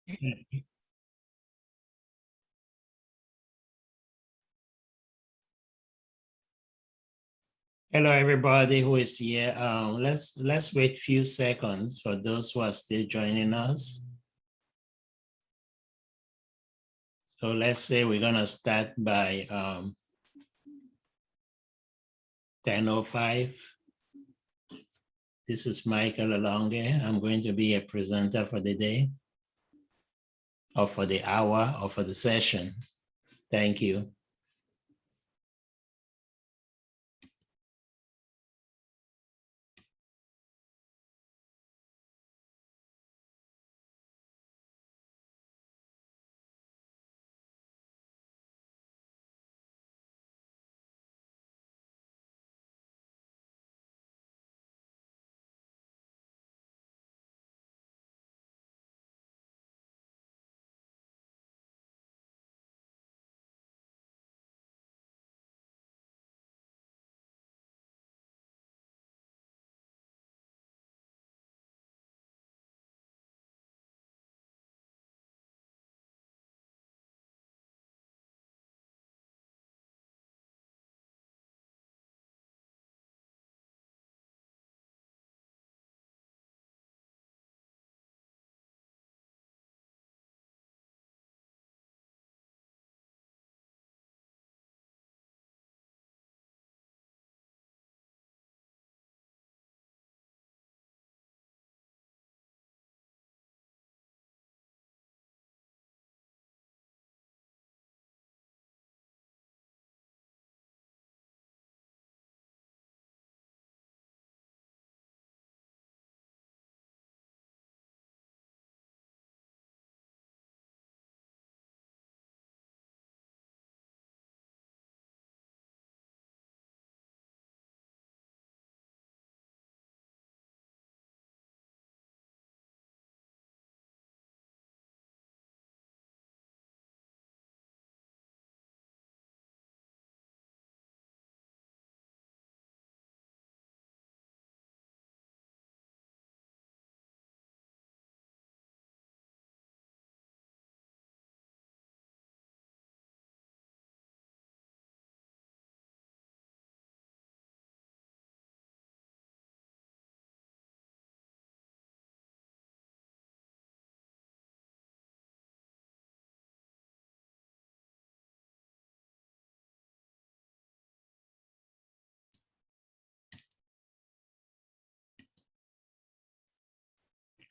Hello, everybody who is here. Let's wait a few seconds for those who are still joining us. So let's say we're gonna start by 10:05. This is Michael Alonge. I'm going to be a presenter for the day, or for the hour, or for the session. Thank you.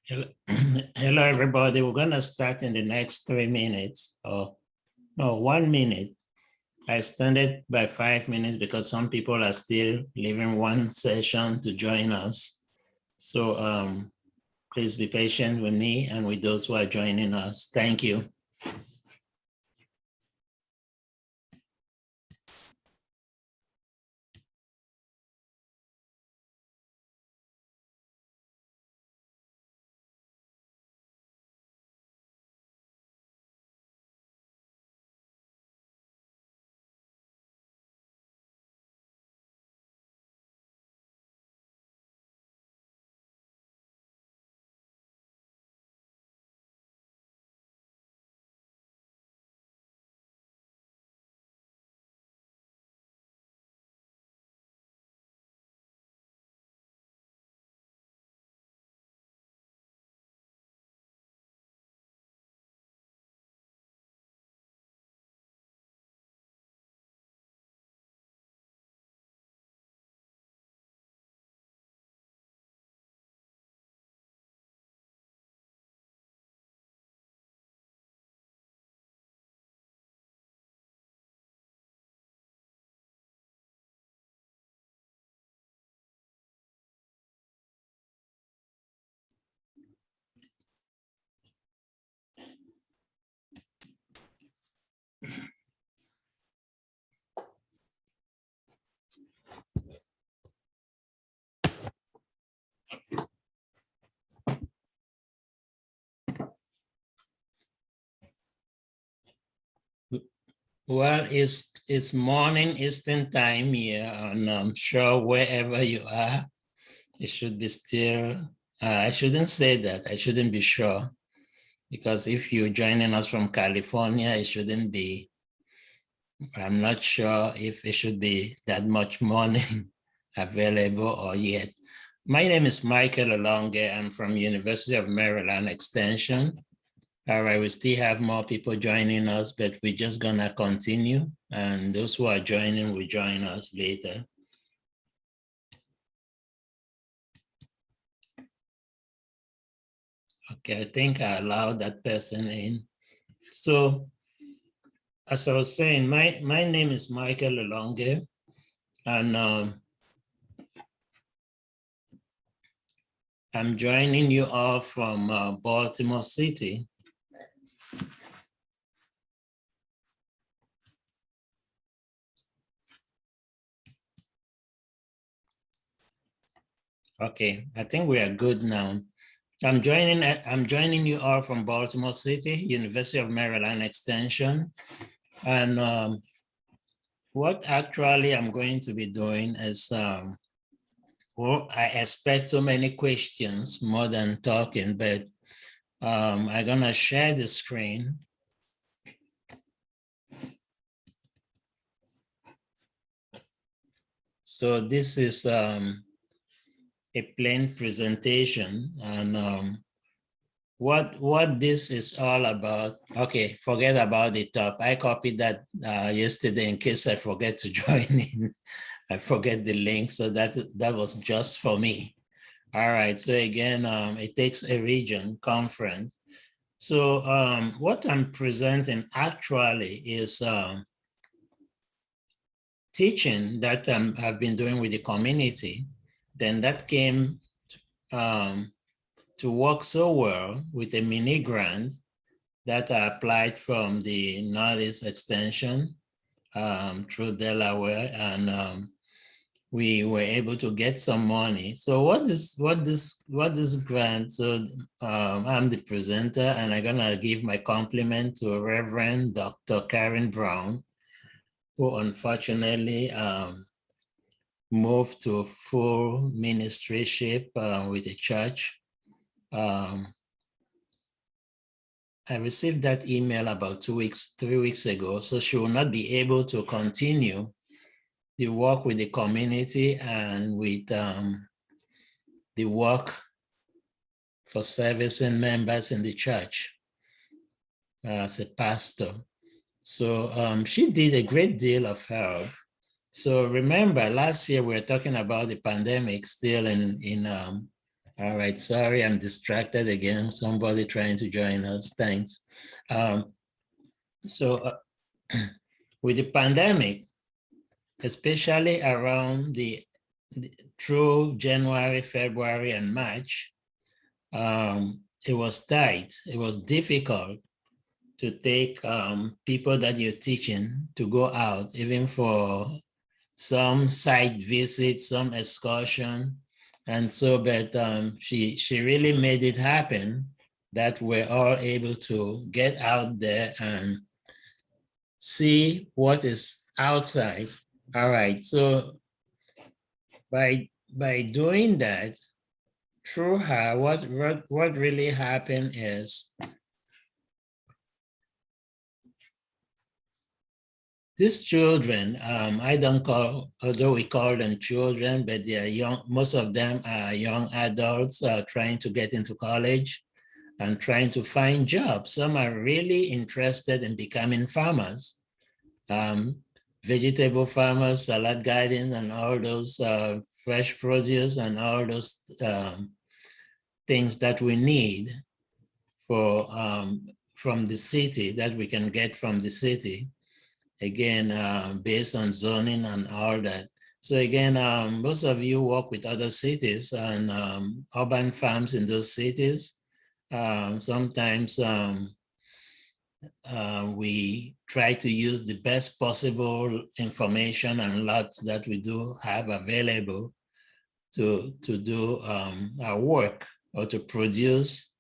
Hello, everybody. We're gonna start in the next 3 minutes, or no, 1 minute. I extended by 5 minutes because some people are still leaving one session to join us. So please be patient with me and with those who are joining us. Thank you. Well, it's morning Eastern time here, and I'm sure wherever you are, it should be still, I shouldn't say that, I shouldn't be sure. because if you're joining us from California, it shouldn't be, I'm not sure if it should be that much morning available or yet. My name is Michael Olonge. I'm from University of Maryland Extension. All right, we still have more people joining us, but we're just gonna continue. And those who are joining will join us later. Okay, I think I allowed that person in. So as I was saying, my name is Michael Olonge, and I'm joining you all from Baltimore City. Okay, I think we are good now. I'm joining you all from Baltimore City, University of Maryland Extension. And what actually I'm going to be doing is, well, I expect so many questions more than talking, but I'm gonna share the screen. So this is a plain presentation, and what this is all about. Okay, forget about the top. I copied that yesterday in case I forget to join in. I forget the link, so that was just for me. All right, so again, it takes a region conference. So what I'm presenting actually is teaching that I've been doing with the community. Then that came to work so well with a mini grant that I applied from the Northeast Extension through Delaware, and we were able to get some money. So what this grant? So I'm the presenter, and I'm gonna give my compliment to Reverend Dr. Karen Brown, who unfortunately moved to full ministryship with the church. I received that email about 3 weeks ago, so she will not be able to continue the work with the community and with the work for servicing members in the church as a pastor. So she did a great deal of help. So remember, last year we were talking about the pandemic still in all right, sorry, I'm distracted again. Somebody trying to join us, thanks. So with the pandemic, especially around through January, February, and March, it was tight. It was difficult to take people that you're teaching to go out, even for some site visits, some excursion. And so, but she really made it happen that we're all able to get out there and see what is outside. All right, so by doing that, through her, what really happened is these children, I don't call, although we call them children, but they are young. Most of them are young adults trying to get into college and trying to find jobs. Some are really interested in becoming farmers, vegetable farmers, salad gardens, and all those fresh produce and all those things that we need for from the city, that we can get from the city. Again, based on zoning and all that. So again, most of you work with other cities and urban farms in those cities. Sometimes we try to use the best possible information and lots that we do have available to do our work or to produce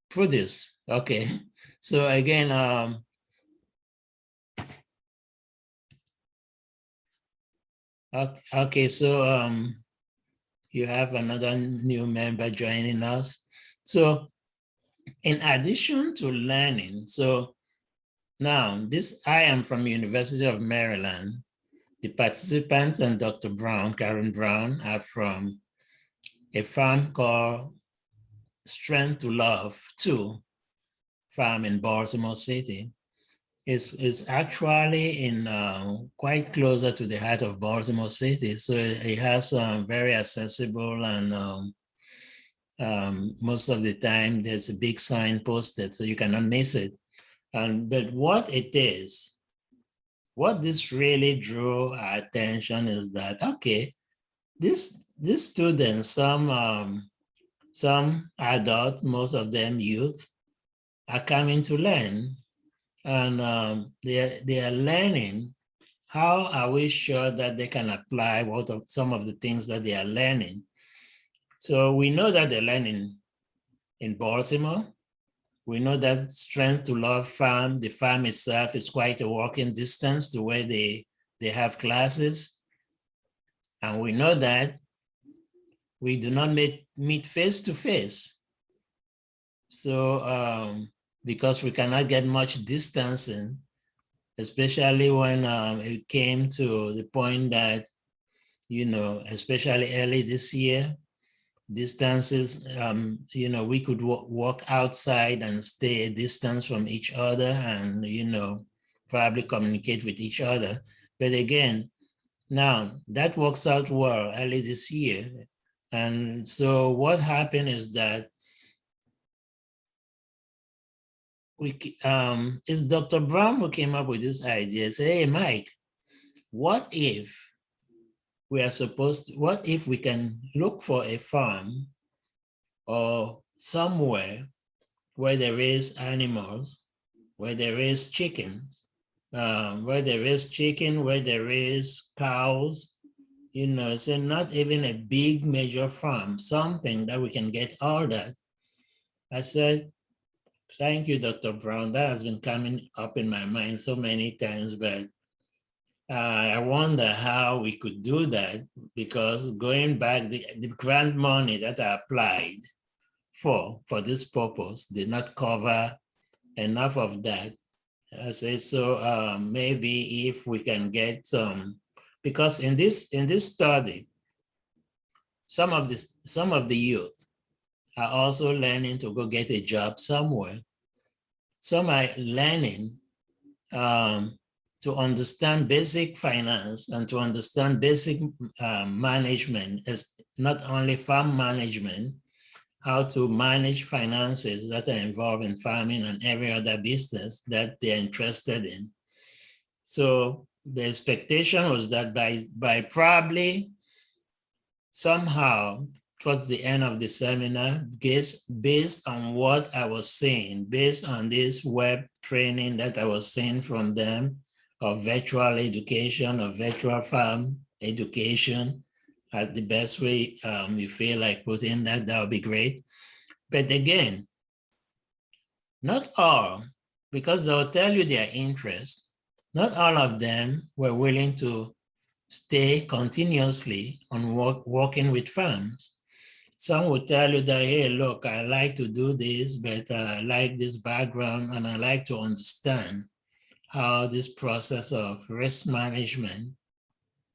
produce. Okay, so again, okay, so you have another new member joining us. So in addition to learning, so now I am from University of Maryland. The participants and Dr. Brown, Karen Brown, are from a farm called Strength to Love 2 farm in Baltimore City. It's actually in quite closer to the heart of Baltimore City. So it has very accessible and most of the time there's a big sign posted so you cannot miss it. But what this really drew our attention is that, okay, these students, some adults, most of them youth, are coming to learn, and they are learning. How are we sure that they can apply some of the things that they are learning? So we know that they're learning in Baltimore. We know that Strength to Love farm, the farm itself is quite a walking distance to where they have classes. And we know that we do not meet face to face. So because we cannot get much distancing, especially when it came to the point that, especially early this year, distances, we could walk outside and stay a distance from each other and, probably communicate with each other. But again, now that works out well early this year. And so what happened is that it's Dr. Brown who came up with this idea. Say, hey, Mike, what if we can look for a farm or somewhere where there is animals, where there is chickens, where there is cows, so not even a big major farm, something that we can get all that. I said, thank you, Dr. Brown. That has been coming up in my mind so many times, but I wonder how we could do that, because going back, the grant money that I applied for this purpose did not cover enough of that. I say, so maybe if we can get some, because in this study, some of the youth are also learning to go get a job somewhere. Some are learning to understand basic finance and to understand basic management, as not only farm management, how to manage finances that are involved in farming and every other business that they're interested in. So the expectation was that by probably somehow towards the end of the seminar, based on what I was seeing, based on this web training that I was seeing from them, of virtual education, of virtual farm education, the best way you feel like putting that would be great. But again, not all, because they'll tell you their interest, not all of them were willing to stay continuously on working with farms. Some will tell you that, hey, look, I like to do this, but I like this background and I like to understand how this process of risk management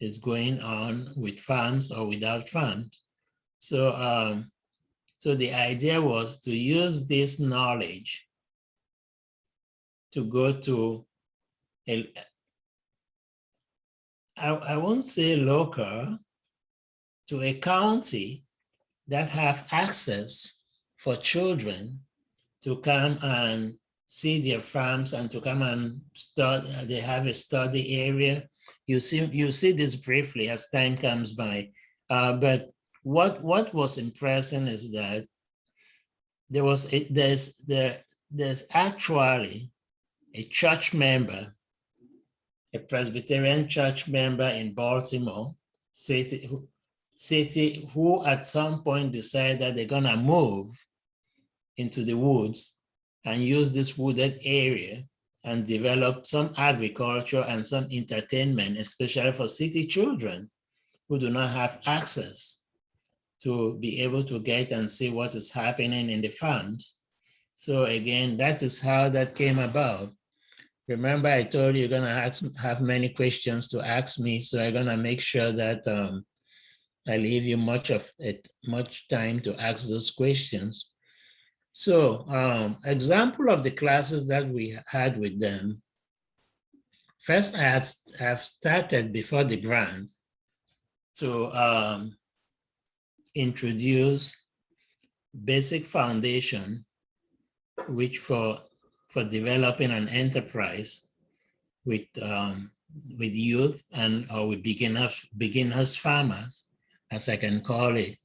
is going on with farms or without farms. So, so the idea was to use this knowledge to go to I won't say local, to a county that have access for children to come and see their farms and to come and study. They have a study area. You see this briefly as time comes by. But what was impressive is that there's actually a church member, a Presbyterian church member in Baltimore City, who at some point decided that they're gonna move into the woods and use this wooded area and develop some agriculture and some entertainment, especially for city children who do not have access to be able to get and see what is happening in the farms. So again, that is how that came about. Remember, I told you you're gonna have many questions to ask me, so I'm gonna make sure that I leave you much time to ask those questions. So example of the classes that we had with them. First, have started before the grant to introduce basic foundation, which for developing an enterprise with youth and or with beginners farmers, as I can call it,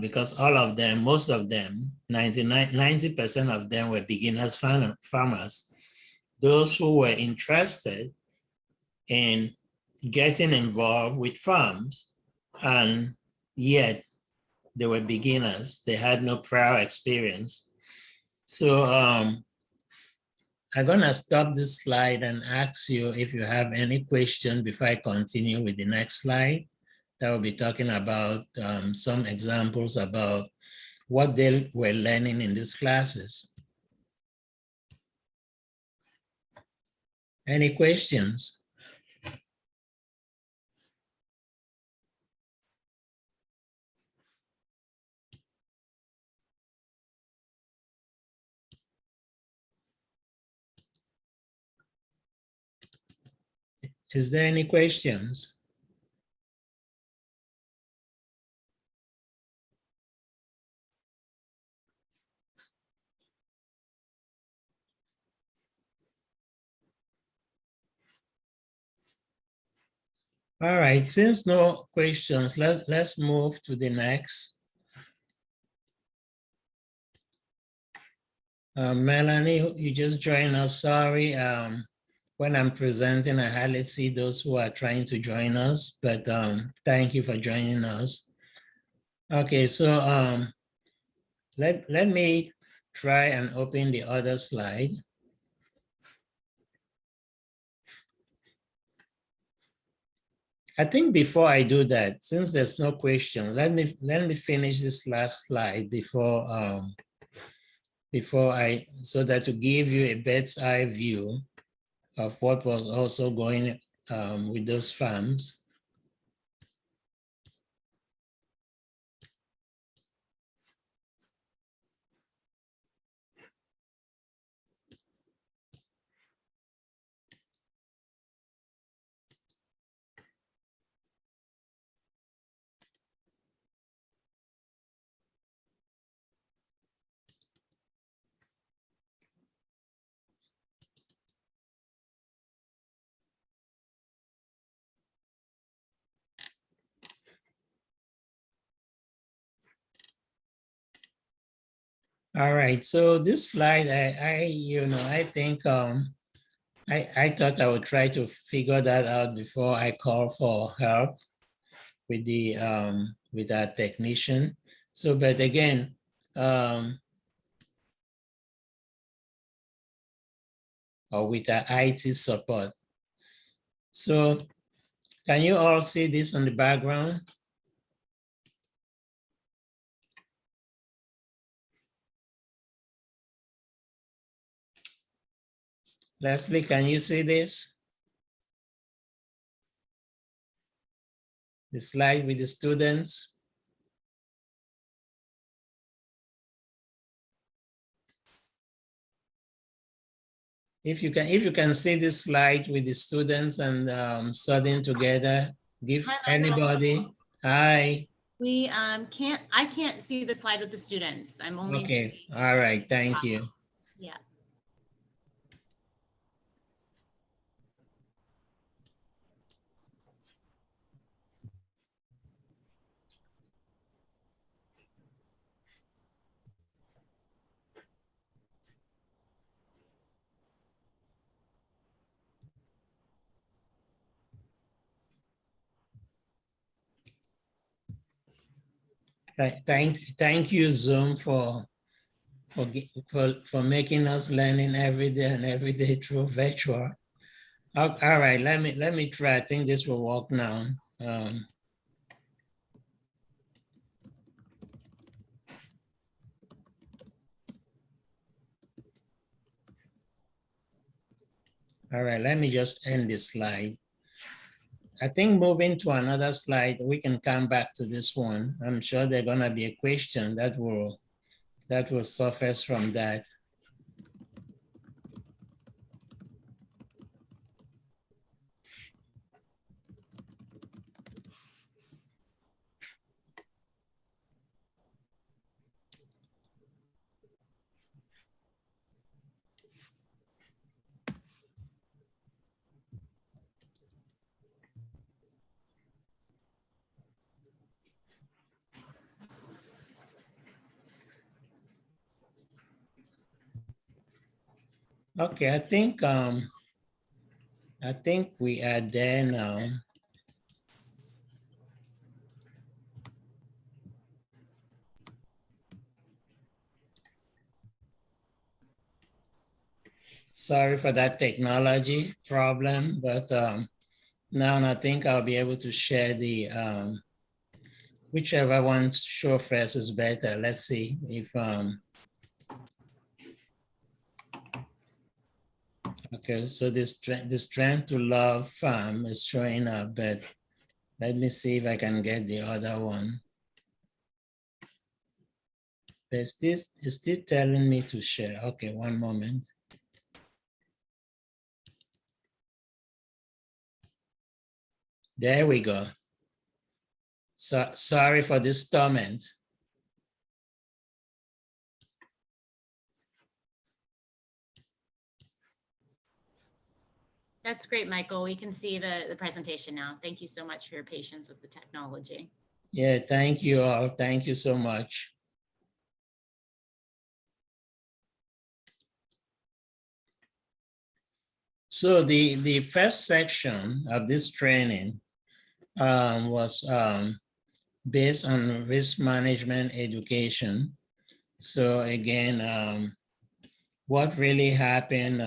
because all of them, most of them, 90% of them were beginners farmers. Those who were interested in getting involved with farms, and yet they were beginners. They had no prior experience. So I'm gonna stop this slide and ask you if you have any question before I continue with the next slide. That will be talking about some examples about what they were learning in these classes. Any questions? Is there any questions? All right, since no questions, let's move to the next. Melanie, you just joined us. Sorry, when I'm presenting, I hardly see those who are trying to join us, but thank you for joining us. Okay, so let me try and open the other slide. I think before I do that, since there's no question, let me finish this last slide before so that to give you a bird's eye view of what was also going with those farms. All right, so this slide, I think I thought I would try to figure that out before I call for help with the with our technician. So, but again, or with our IT support. So, can you all see this on the background? Leslie, can you see this? The slide with the students? If you can see this slide with the students and studying together, give anybody. Hi. We I can't see the slide with the students. I'm only Okay, all right, thank you. Yeah. Thank you, Zoom, for making us learning every day and every day through virtual. All right, let me try. I think this will work now. All right, let me just end this slide. I think moving to another slide, we can come back to this one. I'm sure there's gonna be a question that will surface from that. Okay, I think we are there now. Sorry for that technology problem, but now I think I'll be able to share the whichever one show first is better. Let's see if okay, so this trend to love farm is showing up, but let me see if I can get the other one. It's still telling me to share. Okay, one moment. There we go. So sorry for this torment. That's great, Michael. We can see the presentation now. Thank you so much for your patience with the technology. Yeah, thank you all. Thank you so much. So the first section of this training was based on risk management education. So again, what really happened,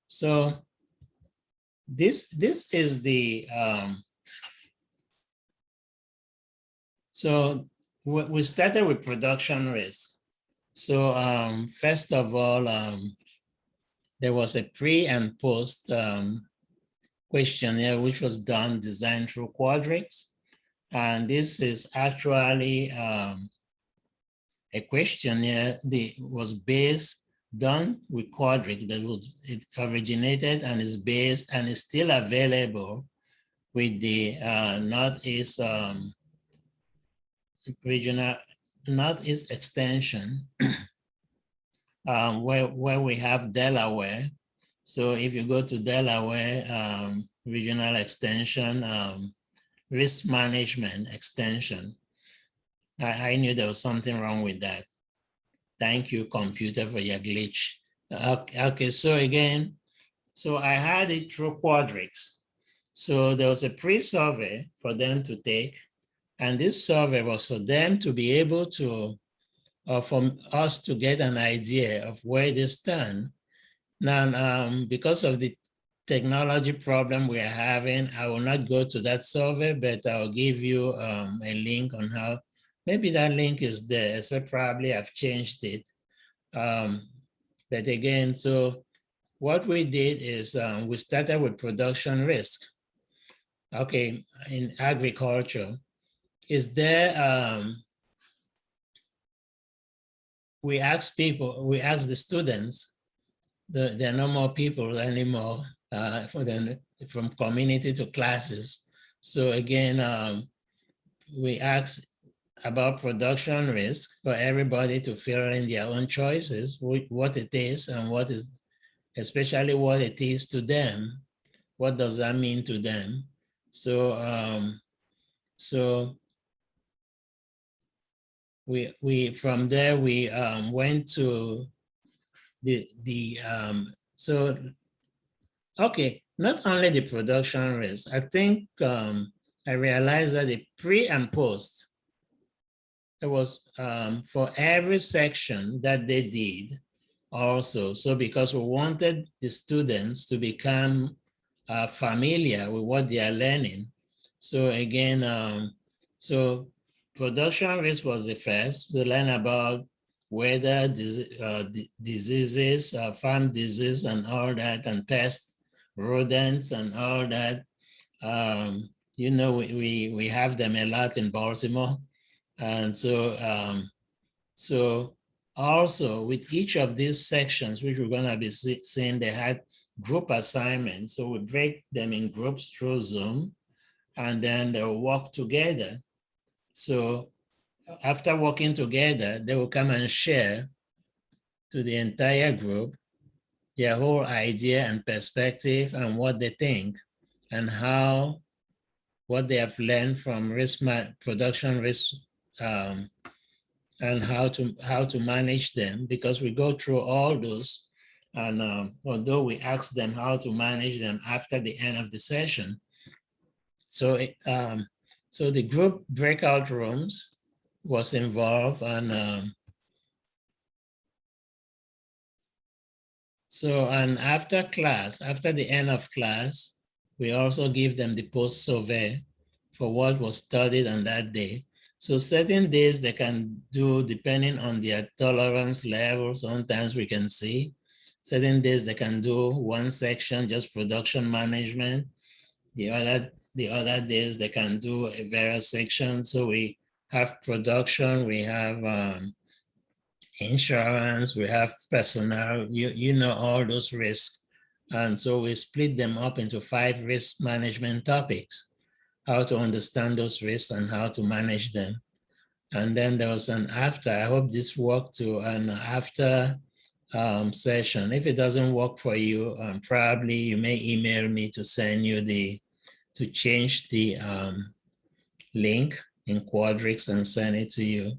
so this is the, so we started with production risk. So first of all, there was a pre and post questionnaire, which was designed through Quadrix. And this is actually a questionnaire that was done with Quadrix, it originated and is based and is still available with the Northeast Northeast extension, where we have Delaware. So if you go to Delaware regional extension, risk management extension, I knew there was something wrong with that. Thank you, computer, for your glitch. Okay, so again, so I had it through Quadrix. So there was a pre-survey for them to take, and this survey was for them to be able to, for us to get an idea of where they stand. Now, because of the technology problem we are having, I will not go to that survey, but I'll give you a link on how, maybe that link is there, so probably I've changed it. But again, so what we did is we started with production risk. Okay, in agriculture, is there, we asked the students, there are no more people anymore from community to classes. So again, we asked about production risk for everybody to fill in their own choices, what it is and what is, especially what it is to them. What does that mean to them? So, we from there, we went to so, okay, not only the production risk, I think I realized that the pre and post, it was for every section that they did also. So because we wanted the students to become familiar with what they are learning. So again, so production risk was the first. We learn about weather, diseases, farm disease and all that, and pests, rodents and all that. You know, we have them a lot in Baltimore. And so also with each of these sections, which we're gonna be seeing, they had group assignments. So we break them in groups through Zoom, and then they'll work together. So after working together, they will come and share to the entire group their whole idea and perspective and what they think and how what they have learned from production risk, and how to manage them, because we go through all those. And although we ask them how to manage them after the end of the session, so so the group breakout rooms was involved, and and after class, after the end of class, we also give them the post survey for what was studied on that day. So certain days they can do, depending on their tolerance level, sometimes we can see. Certain days they can do one section, just production management. The other days they can do a various sections. So we have production, we have insurance, we have personnel, you know, all those risks. And so we split them up into 5 risk management topics, how to understand those risks and how to manage them. And then there was an after, I hope this worked to an after session. If it doesn't work for you, probably you may email me to send you to change the link in Quadrix and send it to you.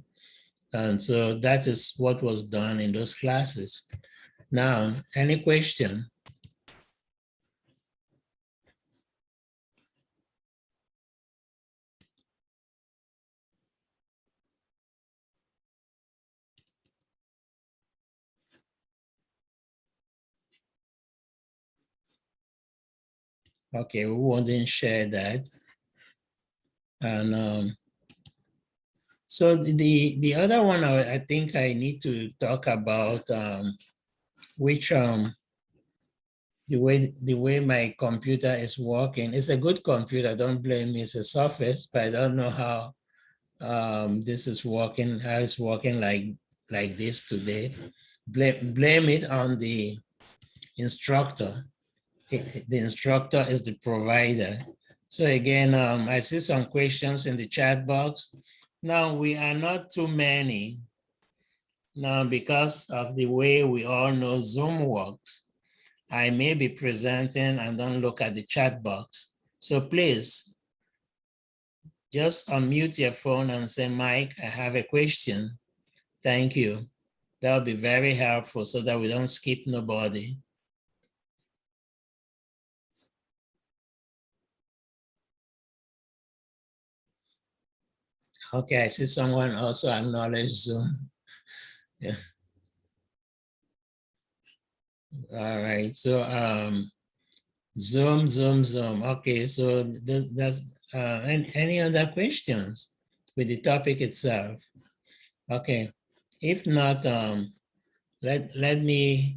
And so that is what was done in those classes. Now, any question? Okay, we wouldn't share that. And so the other one I think I need to talk about, which the way my computer is working. It's a good computer, don't blame me, it's a Surface, but I don't know how this is working, how it's working like this today. Blame it on the instructor. The instructor is the provider. So again, I see some questions in the chat box. Now, we are not too many. Now, because of the way we all know Zoom works, I may be presenting and don't look at the chat box. So please, just unmute your phone and say, Mike, I have a question. Thank you. That would be very helpful so that we don't skip nobody. Okay, I see someone also acknowledge Zoom. Yeah. All right, so Zoom. Okay, so that's any other questions with the topic itself? Okay, if not, let me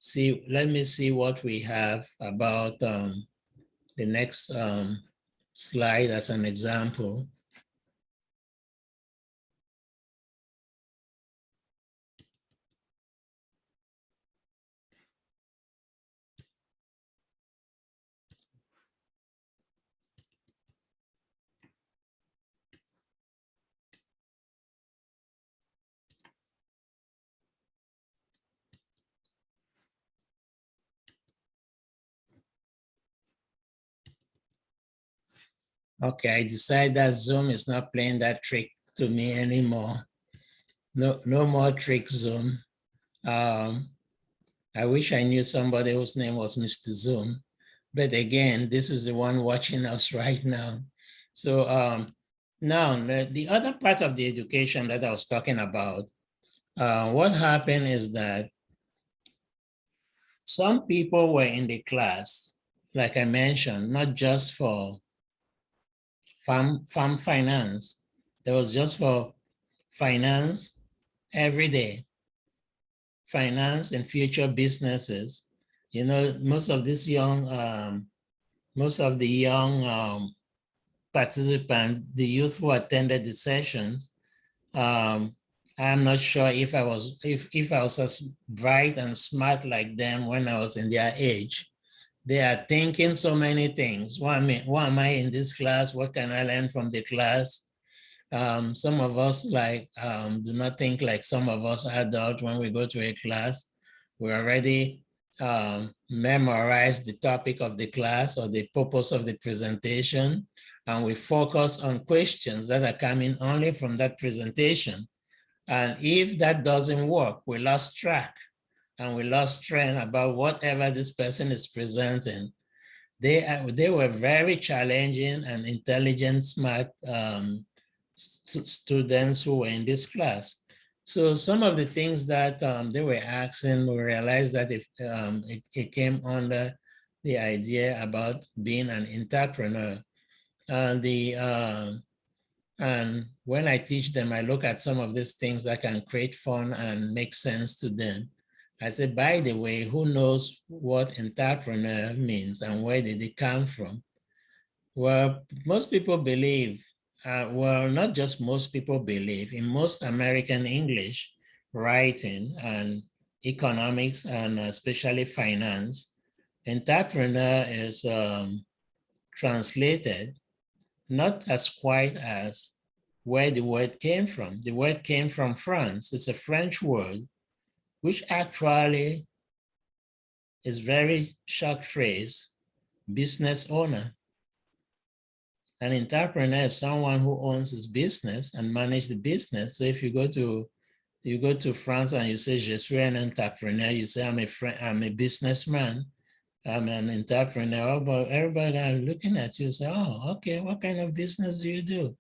see what we have about the next slide as an example. Okay, I decided that Zoom is not playing that trick to me anymore. No more trick, Zoom. I wish I knew somebody whose name was Mr. Zoom, but again, this is the one watching us right now. So now the other part of the education that I was talking about, what happened is that some people were in the class, like I mentioned, not just for farm finance. There was just for finance, every day, finance and future businesses. You know, most of the young participants, the youth who attended the sessions, I'm not sure if I was as bright and smart like them when I was in their age. They are thinking so many things. Why am I in this class? What can I learn from the class? Some of us do not think like some of us adults when we go to a class. We already memorize the topic of the class or the purpose of the presentation, and we focus on questions that are coming only from that presentation. And if that doesn't work, we lost track and we lost trend about whatever this person is presenting. They were very challenging and intelligent, smart students who were in this class. So some of the things that they were asking, we realized that if it came under the idea about being an entrepreneur. And when I teach them, I look at some of these things that can create fun and make sense to them. I said, by the way, who knows what entrepreneur means and where did it come from? Well, most people believe, well, not just most people believe, in most American English writing and economics and especially finance, entrepreneur is translated not as quite as where the word came from. The word came from France. It's a French word, which actually is very short phrase, business owner. An entrepreneur is someone who owns his business and manages the business. So if you go to France and you say, je suis un entrepreneur, you say, I'm a businessman, I'm an entrepreneur, but everybody are looking at you say, oh, okay, what kind of business do you do?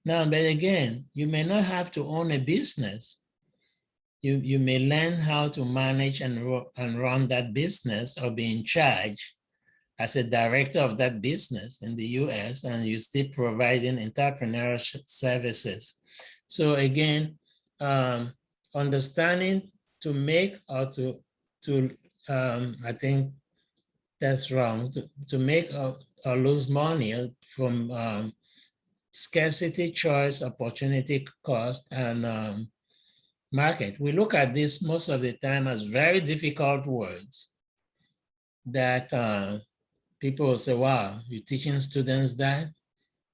Now, but again, you may not have to own a business. You may learn how to manage and run that business or be in charge as a director of that business in the US, and you still providing entrepreneurship services. So again, understanding to make or I think that's wrong, to make or lose money from scarcity, choice, opportunity, cost, and market. We look at this most of the time as very difficult words that people will say, wow, you're teaching students that?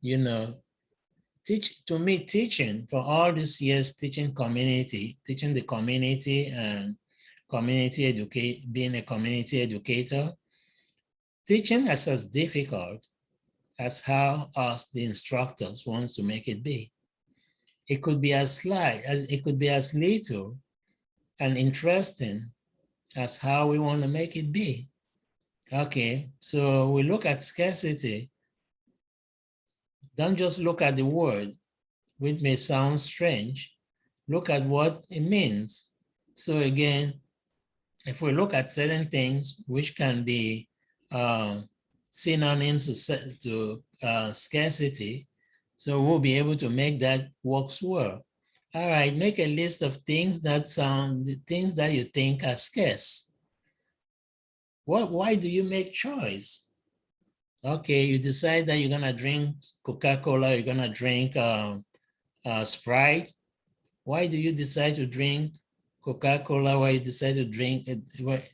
You know, teaching for all these years, teaching the community and being a community educator, teaching is as difficult as how us, the instructors, want to make it be. It could be as little and interesting as how we want to make it be. Okay, so we look at scarcity. Don't just look at the word, which may sound strange. Look at what it means. So again, if we look at certain things which can be synonyms to scarcity, so we'll be able to make that works well. All right, make a list of things that you think are scarce. Why do you make choice? Okay, you decide that you're gonna drink Coca-Cola, you're gonna drink Sprite. Why do you decide to drink Coca-Cola? Why you decide to drink it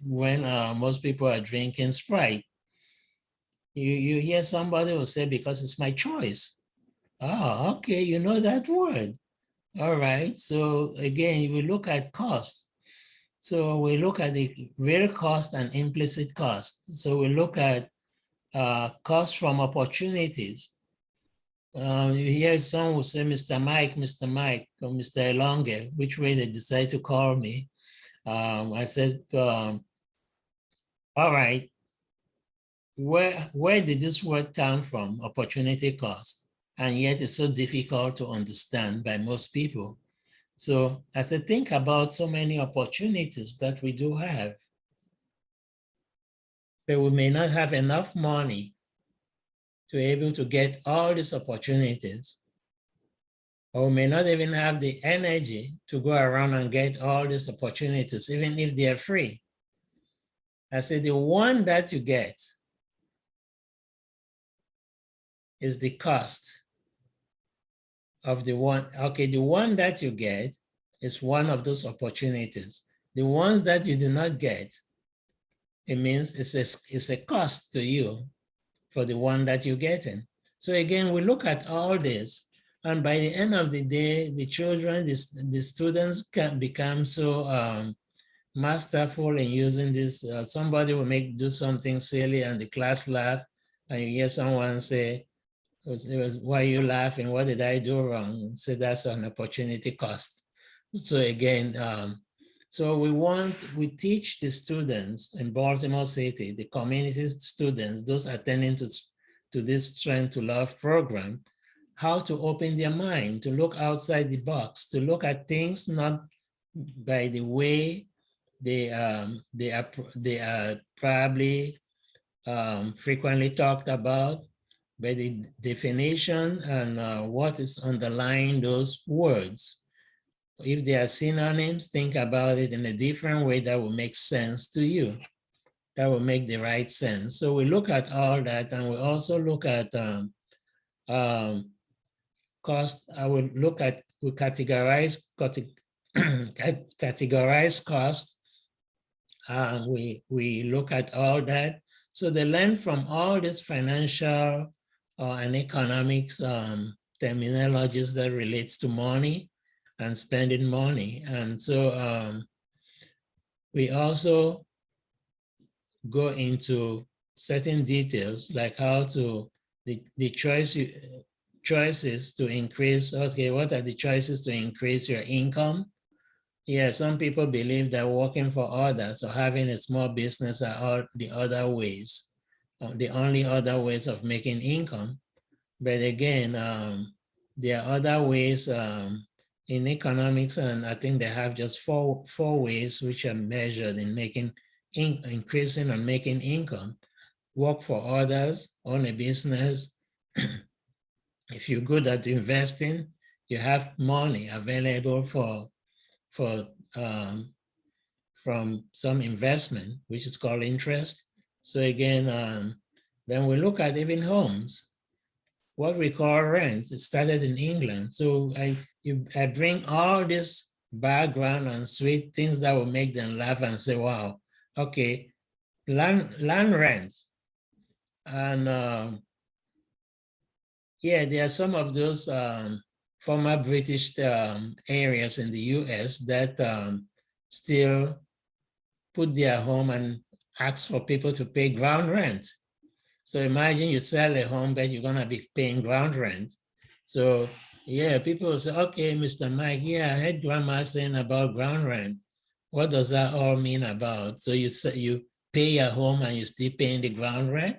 when most people are drinking Sprite? You hear somebody will say, because it's my choice. Oh, okay, you know that word. All right, so again, we look at cost. So we look at the real cost and implicit cost. So we look at cost from opportunities. You hear someone will say, Mr. Mike, or Mr. Elonge, which way they decide to call me. I said, all right, where did this word come from, opportunity cost? And yet it's so difficult to understand by most people. So I said, think about so many opportunities that we do have, but we may not have enough money to be able to get all these opportunities. or may not even have the energy to go around and get all these opportunities, even if they are free. I said, the one that you get is the cost of the one. Okay, the one that you get is one of those opportunities. The ones that you do not get, it means it's a cost to you for the one that you're getting. So again, we look at all this, and by the end of the day, the children, the students can become so masterful in using this. Somebody will do something silly and the class laugh, and you hear someone say, it was, why are you laughing? What did I do wrong? So that's an opportunity cost. So again, so we teach the students in Baltimore City, the community students, those attending to this Strength to Love program, how to open their mind, to look outside the box, to look at things not by the way they are probably frequently talked about, by the definition and what is underlying those words. If they are synonyms, think about it in a different way that will make sense to you. That will make the right sense. So we look at all that, and we also look at cost. We categorize cost. We look at all that. So they learn from all these financial and economics terminologies that relates to money and spending money. And so we also go into certain details, like how to, the choices to increase, okay, what are the choices to increase your income? Yeah, some people believe that working for others or having a small business are all the other ways, the only other ways of making income. But again, there are other ways in economics, and I think they have just four ways which are measured in making, increasing and making income. Work for others, own a business. If you're good at investing, you have money available from some investment, which is called interest. So again, then we look at even homes, what we call rent. It started in England. So I bring all this background and sweet things that will make them laugh and say, wow, okay, land rent. And yeah, there are some of those former British areas in the US that still put their home and ask for people to pay ground rent. So imagine you sell a home, but you're gonna be paying ground rent. So yeah, people will say, okay, Mr. Mike, yeah, I heard grandma saying about ground rent. What does that all mean about? So you pay your home and you're still paying the ground rent?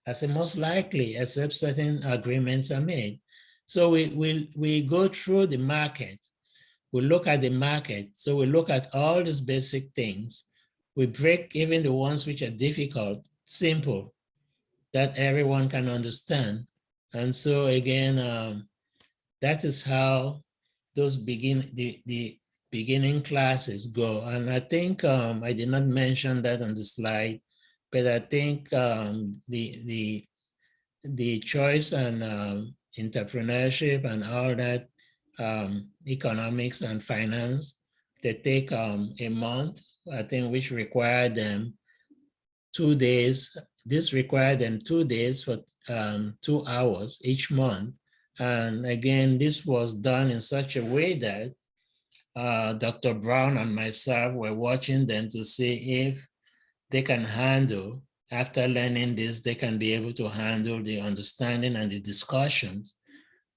I said, most likely, except certain agreements are made. So we go through the market. We look at the market. So we look at all these basic things. We break even the ones which are difficult, simple, that everyone can understand. And so again, that is how those the beginning classes go. And I think I did not mention that on the slide, but I think the choice and entrepreneurship and all that, economics and finance, they take a month, I think, which require them 2 days. This required them 2 days for 2 hours each month. And again, this was done in such a way that Dr. Brown and myself were watching them to see if they can handle, after learning this, they can be able to handle the understanding and the discussions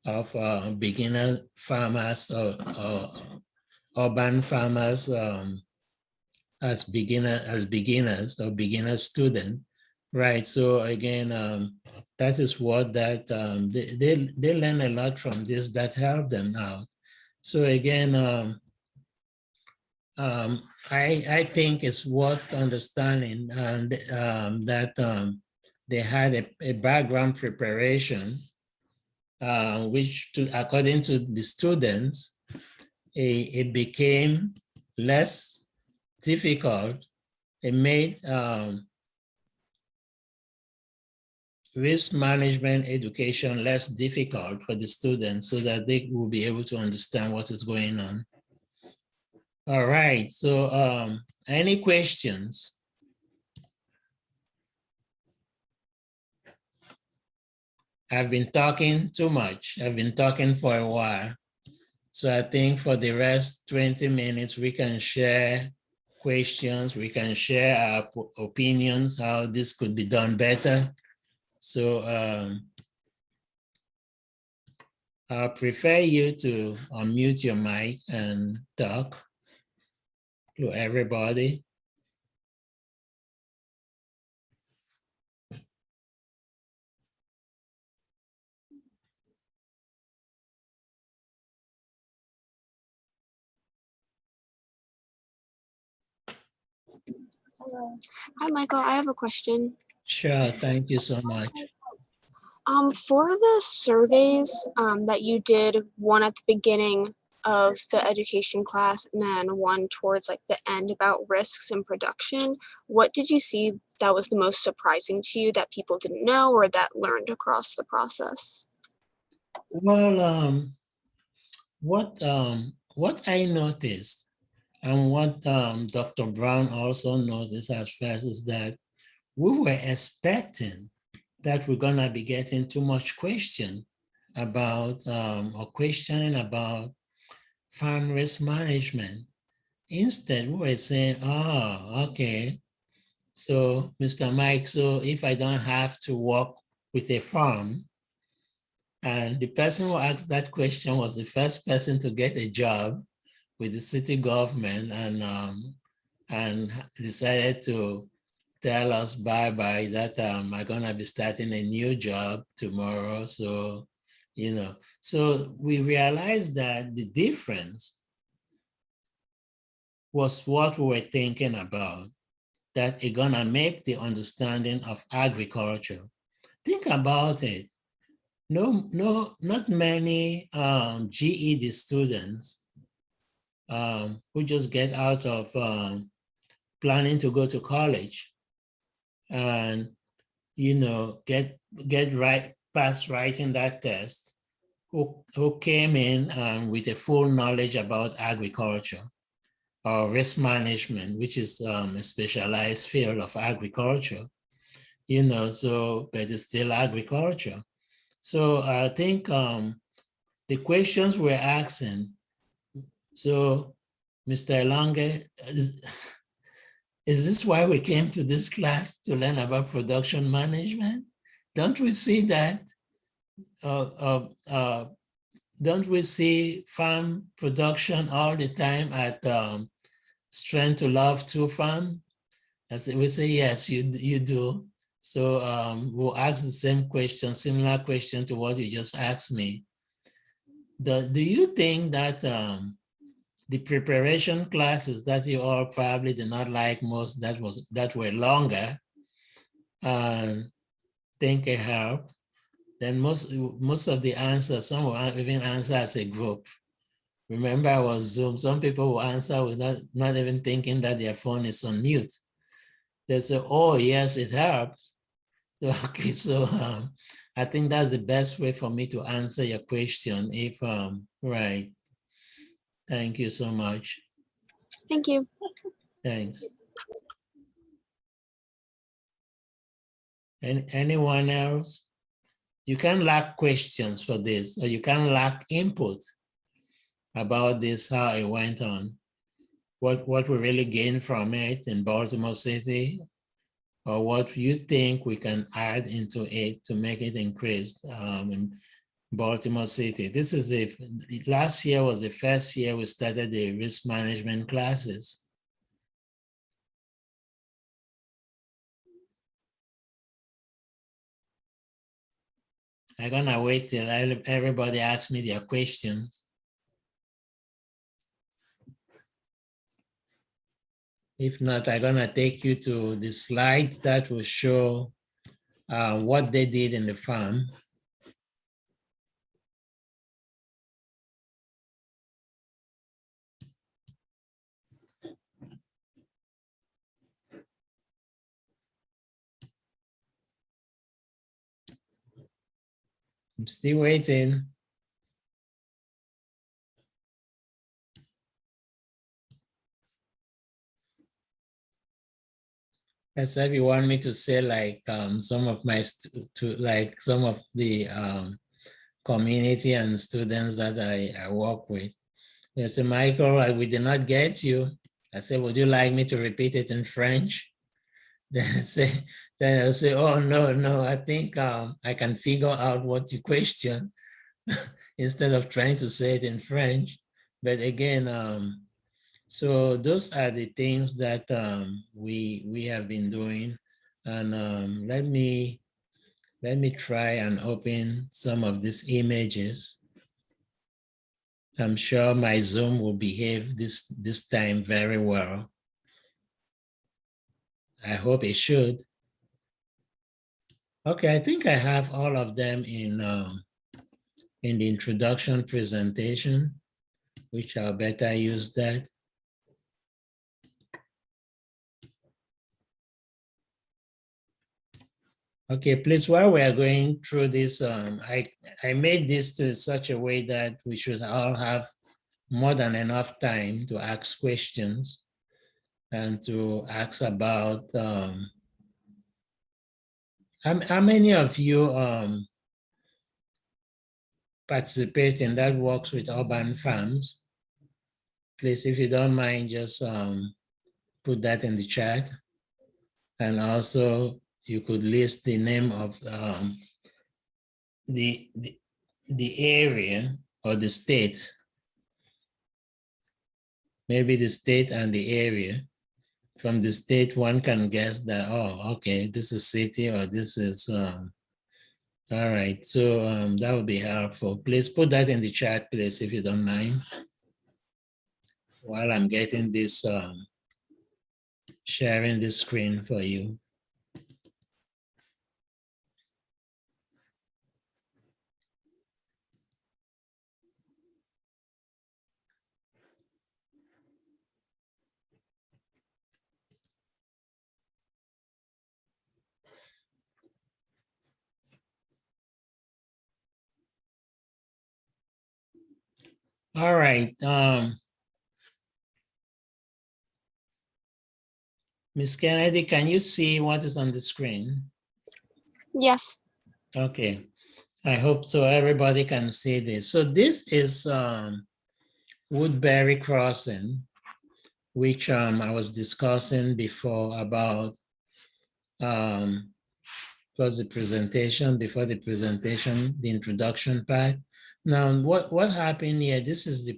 of beginner farmers or urban farmers as beginners or beginner student, right? So again, that is what that they learn a lot from this that help them out. So again, I think it's worth understanding and that they had a background preparation which according to the students, it became less difficult. It made risk management education less difficult for the students so that they will be able to understand what is going on. All right, so any questions? I've been talking too much. I've been talking for a while. So I think for the rest 20 minutes, we can share questions, we can share our opinions, how this could be done better. So I prefer you to unmute your mic and talk to everybody. Hi, Michael. I have a question. Sure, thank you so much. For the surveys that you did, one at the beginning of the education class and then one towards like the end about risks in production, what did you see that was the most surprising to you that people didn't know or that learned across the process? Well, what I noticed and what Dr. Brown also noticed at first is that we were expecting that we're gonna be getting too much question about or questioning about farm risk management. Instead, we were saying, oh, okay. So Mr. Mike, so if I don't have to work with a farm, and the person who asked that question was the first person to get a job with the city government and decided to tell us bye-bye that I'm gonna be starting a new job tomorrow. So, so we realized that the difference was what we were thinking about, that it's gonna make the understanding of agriculture. Think about it. Not many GED students who just get out of planning to go to college and get right past writing that test, who came in with a full knowledge about agriculture or risk management, which is a specialized field of agriculture, but it's still agriculture. So I think the questions we're asking, so Mr. Elonge, is this why we came to this class, to learn about production management? Don't we see that? Don't we see farm production all the time at Strength to Love 2 Farm? We say, yes, you do. So we'll ask the same question, similar question to what you just asked me. Do you think that the preparation classes that you all probably did not like most, that were longer, think it helped? Then most of the answers, some will even answer as a group. Remember, I was Zoom. Some people will answer without not even thinking that their phone is on mute. They say, oh, yes, it helped. Okay, so I think that's the best way for me to answer your question. Right. Thank you so much. Thank you. Thanks. Anyone else? You can lack questions for this, or you can lack input about this, how it went on, what we really gained from it in Baltimore City, or what you think we can add into it to make it increased in Baltimore City. This is last year was the first year we started the risk management classes. I'm gonna wait till everybody asks me their questions. If not, I'm gonna take you to the slide that will show what they did in the farm. I'm still waiting. That's if you want me to say like some of my some of the community and students that I work with. They say, Michael, we did not get you. I said, would you like me to repeat it in French? Then I say, oh no, I think I can figure out what you question instead of trying to say it in French. But again, so those are the things that we have been doing. And let me try and open some of these images. I'm sure my Zoom will behave this time very well. I hope it should. Okay, I think I have all of them in the introduction presentation, which I'll better use that. Okay, please, while we are going through this, I made this to such a way that we should all have more than enough time to ask questions and to ask about how many of you participate in that works with urban farms? Please, if you don't mind, just put that in the chat. And also, you could list the name of the area or the state. Maybe the state and the area. From the state, one can guess that, oh, okay, this is city or this is, all right. So that would be helpful. Please put that in the chat, please, if you don't mind. While I'm getting this, sharing this screen for you. All right. Ms. Kennedy, can you see what is on the screen? Yes. Okay. I hope so everybody can see this. So this is Woodberry Crossing, which I was discussing before about was the presentation, before the presentation, the introduction part. Now, what happened here? This is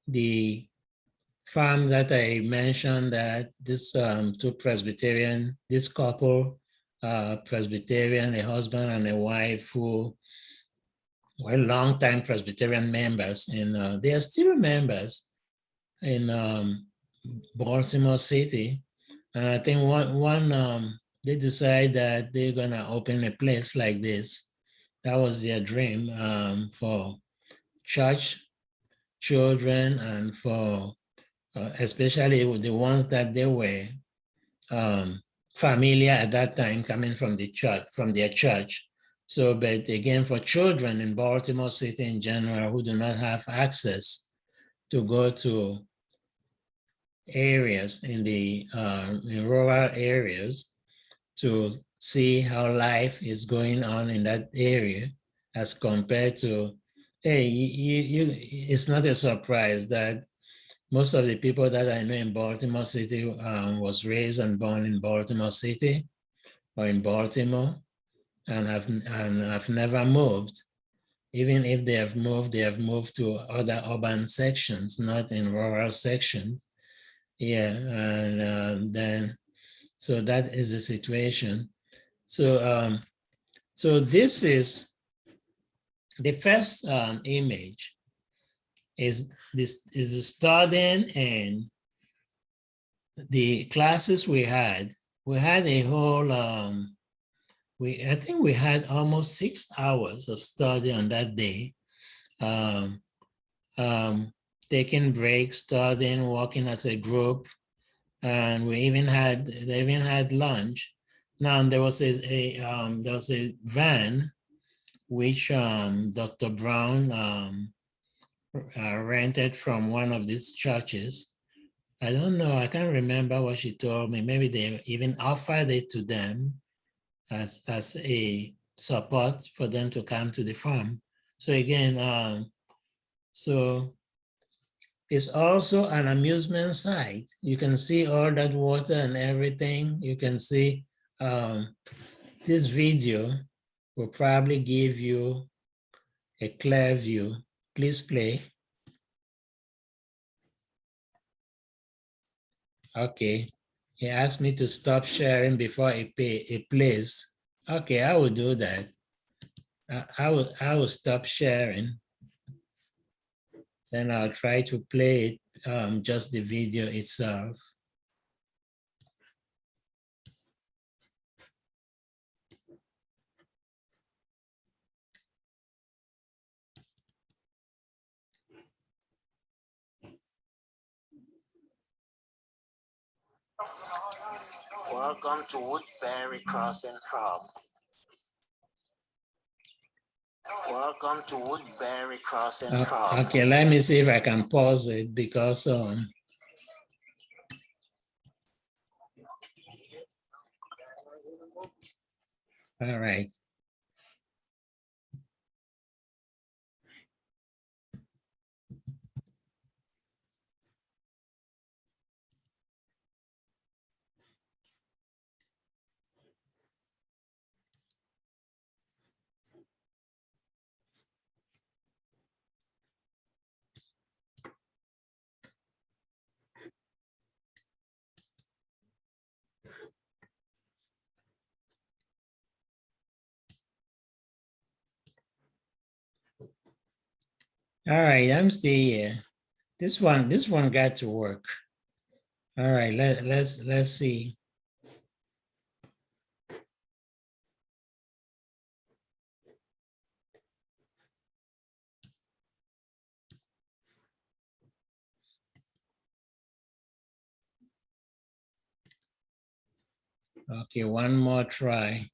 the farm that I mentioned that this two Presbyterian, this couple, Presbyterian, a husband and a wife who were longtime Presbyterian members, and they are still members in Baltimore City. And I think they decided that they're gonna open a place like this. That was their dream for church children and for especially the ones that they were familiar at that time coming from the church, from their church. So, but again, for children in Baltimore City in general who do not have access to go to areas in the in rural areas to see how life is going on in that area as compared to, hey, it's not a surprise that most of the people that I know in Baltimore City was raised and born in Baltimore City or in Baltimore and have never moved. Even if they have moved to other urban sections, not in rural sections. Yeah, and then, so that is the situation. So, so this is the first image is studying and the classes we had. We had a whole, I think we had almost 6 hours of study on that day. Taking breaks, studying, working as a group, and they even had lunch. Now there was a van which Dr. Brown rented from one of these churches. I don't know, I can't remember what she told me. Maybe they even offered it to them as a support for them to come to the farm. So again, so it's also an amusement site. You can see all that water and everything. You can see this video will probably give you a clear view. Please play. Okay, he asked me to stop sharing before it plays. Okay, I will do that. I will stop sharing. Then I'll try to play it, just the video itself. Welcome to Woodberry Crossing Farm. Welcome to Woodberry Crossing Farm. Okay, let me see if I can pause it because all right. All right, I'm still here. This one got to work. All right, let's see. Okay, one more try.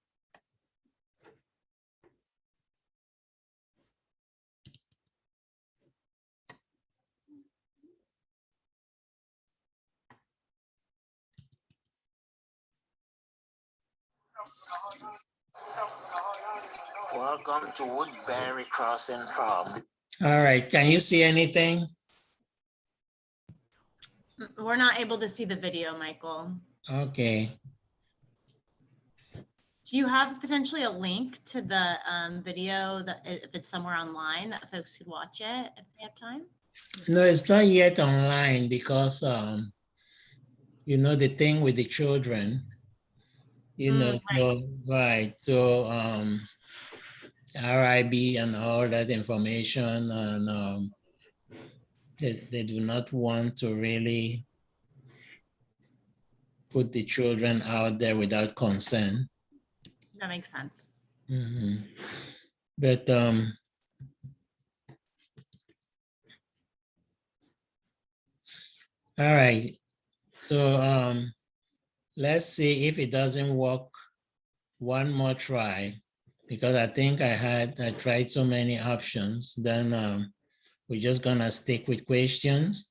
Welcome to Woodberry Crossing Farm. All right, can you see anything? We're not able to see the video, Michael. Okay. Do you have potentially a link to the video that if it's somewhere online that folks could watch it if they have time? No, it's not yet online because you know the thing with the children, you know, Right. right. So RIB and all that information, and they do not want to really put the children out there without consent. That makes sense. Mm-hmm. But all right. So let's see if it doesn't work one more try, because I think I tried so many options. Then we're just gonna stick with questions.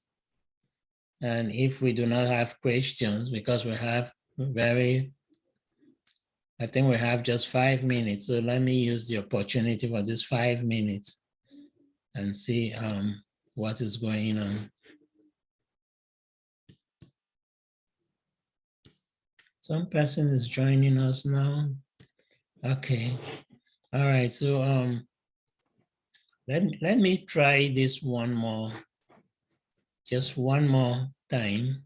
And if we do not have questions, because we have I think we have just 5 minutes. So let me use the opportunity for this 5 minutes and see what is going on. Some person is joining us now. Okay. All right. So let me try this one more, just one more time.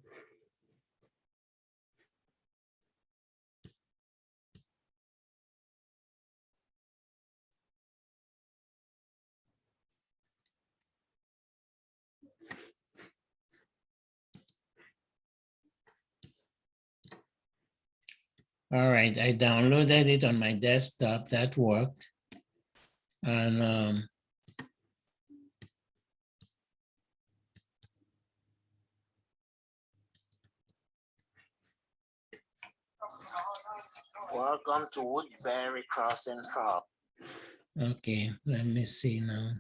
All right, I downloaded it on my desktop. That worked. And welcome to Woodberry Crossing Farm. Okay, let me see now.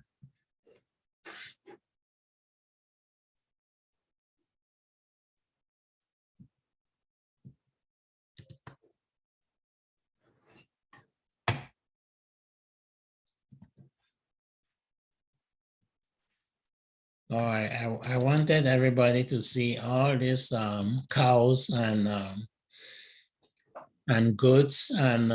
Oh, I wanted everybody to see all these cows and goats and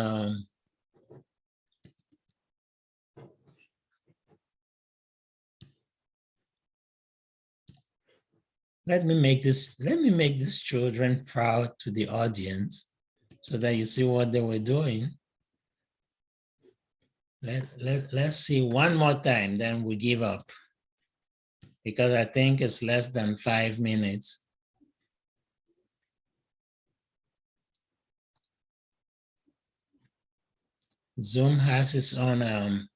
let me make these children proud to the audience so that you see what they were doing. Let's see one more time, then we give up because I think it's less than 5 minutes. Zoom has its own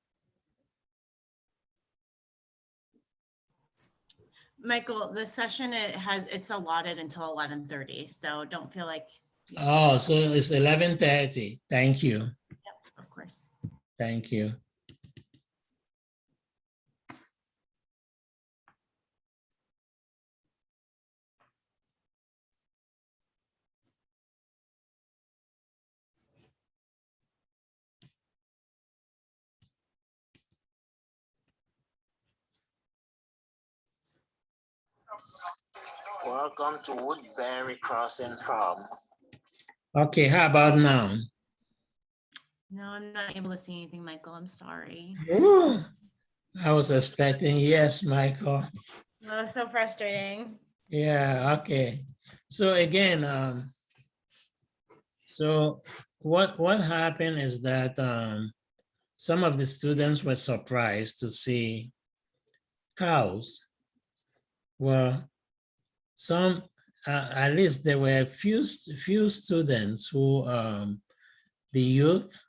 Michael, the session it's allotted until 11:30, so don't feel like. oh, so it's 11:30. Thank you. Of course. Thank you. Welcome to Woodberry Crossing Farm. Okay, how about now? No, I'm not able to see anything, Michael. I'm sorry. Ooh, I was expecting yes, Michael. Oh, so frustrating. Yeah, okay. So again, so what happened is that some of the students were surprised to see cows. Well, some, at least there were few students who, the youth,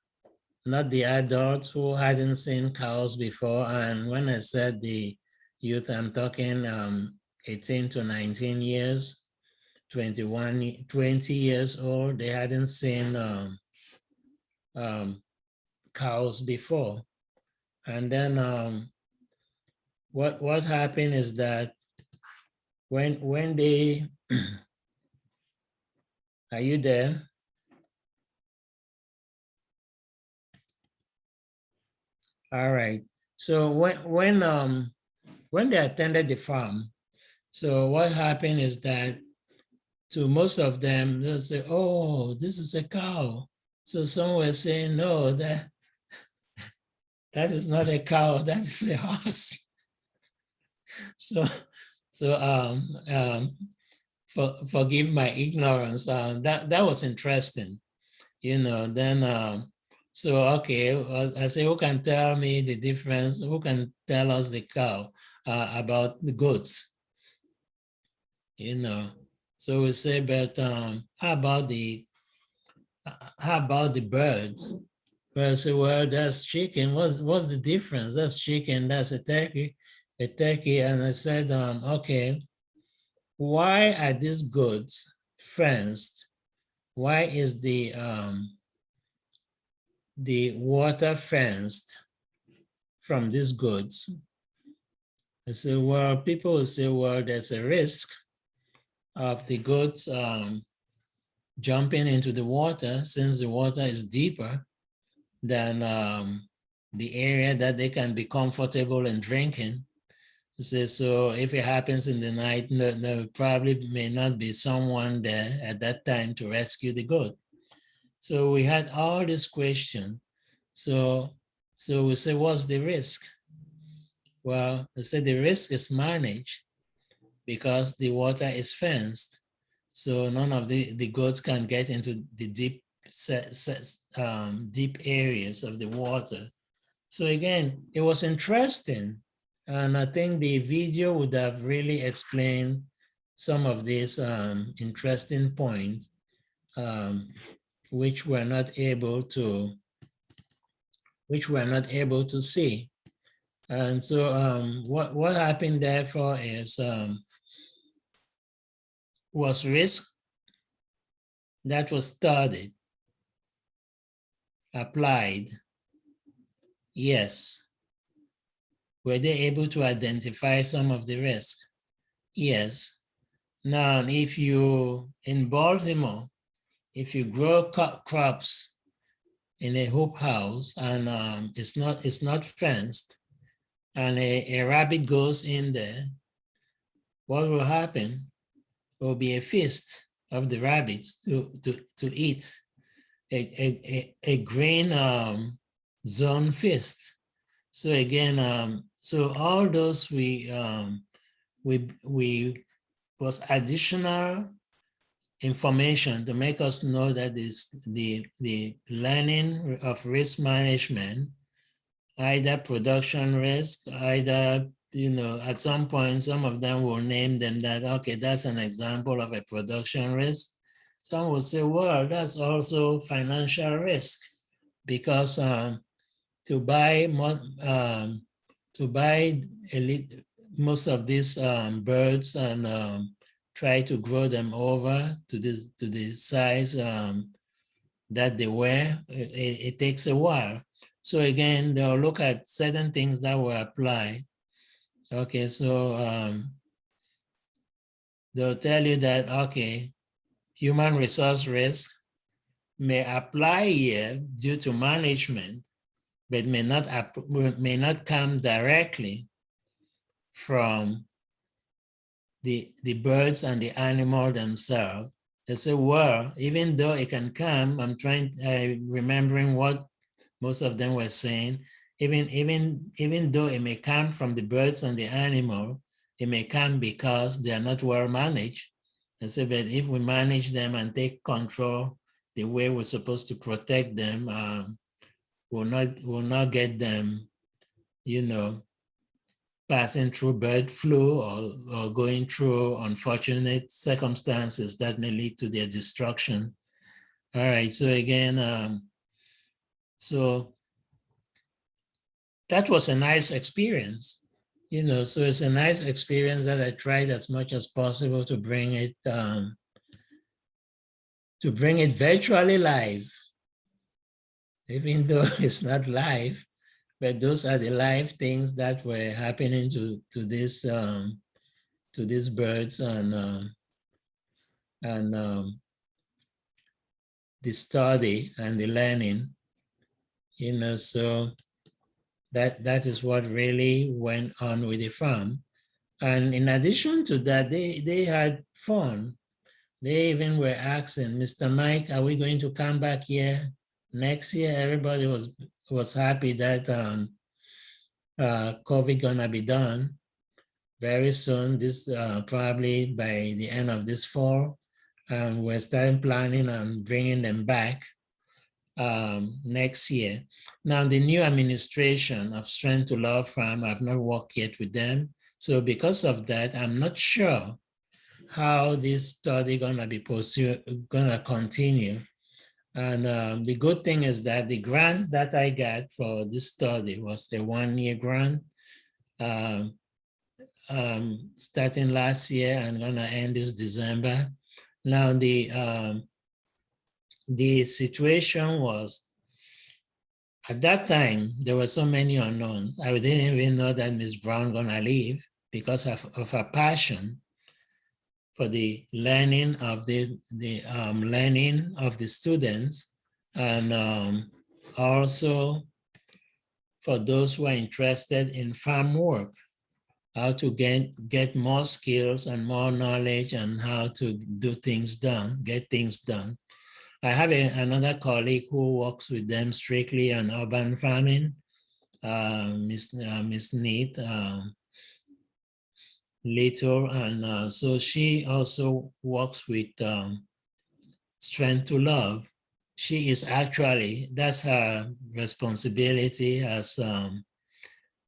not the adults who hadn't seen cows before. And when I said the youth, I'm talking 18 to 19 years, 20 years old. They hadn't seen cows before. And then what happened is that when they, are you there? All right. So when they attended the farm, so what happened is that to most of them, they'll say, "Oh, this is a cow." So some were saying, "No, that is not a cow. That is a horse." So forgive my ignorance. That was interesting, you know. Then so okay, I say, who can tell me the difference? Who can tell us the cow about the goats? You know. So we say, but how about the birds? Well, I say, well, that's chicken. What's the difference? That's chicken. That's a turkey. And I said, okay, why are these goats fenced? Why is the water fenced from these goats? I say, well, people will say, well, there's a risk of the goats jumping into the water since the water is deeper than the area that they can be comfortable in drinking. So if it happens in the night, there probably may not be someone there at that time to rescue the goat. So we had all this question. So we say, what's the risk? Well, they said the risk is managed because the water is fenced. So none of the goats can get into the deep areas of the water. So again, it was interesting. And I think the video would have really explained some of these interesting points, which we're not able to see. And so what happened therefore is was risk that was studied, applied, Yes. Were they able to identify some of the risk? Yes. Now, if you, in Baltimore, if you grow crops in a hoop house and it's not fenced, and a rabbit goes in there, what will happen? Will be a feast of the rabbits to eat, a grain zone feast. So again, so all those we was additional information to make us know that the learning of risk management, either production risk, either, at some point, some of them will name them that, okay, that's an example of a production risk. Some will say, well, that's also financial risk, because to buy most of these birds and try to grow them over to the size that they were, it takes a while. So again, they'll look at certain things that will apply. Okay, so they'll tell you that, okay, human resource risk may apply here due to management, but may not come directly from the birds and the animal themselves. They say, well, even though it can come, I'm remembering what most of them were saying, even though it may come from the birds and the animal, it may come because they are not well managed. They say, but if we manage them and take control the way we're supposed to protect them, we'll not get them, passing through bird flu or going through unfortunate circumstances that may lead to their destruction. All right, so again, so that was a nice experience, so it's a nice experience that I tried as much as possible to bring it virtually live, even though it's not live. But those are the live things that were happening to these birds and the study and the learning, so that is what really went on with the farm. And in addition to that, they had fun. They even were asking, Mr. Mike, are we going to come back here next year? Everybody was happy that COVID gonna be done very soon, this probably by the end of this fall. And we're starting planning on bringing them back next year. Now, the new administration of Strength to Love Farm, I've not worked yet with them. So because of that, I'm not sure how this study gonna continue. And the good thing is that the grant that I got for this study was a 1-year grant, starting last year and gonna end this December. Now the situation was, at that time, there were so many unknowns. I didn't even know that Ms. Brown gonna leave because of her passion for the learning of the learning of the students, and also for those who are interested in farm work, how to get more skills and more knowledge and how to get things done. I have another colleague who works with them strictly on urban farming, Miss Neat Little, and so she also works with Strength to Love. She is that's her responsibility as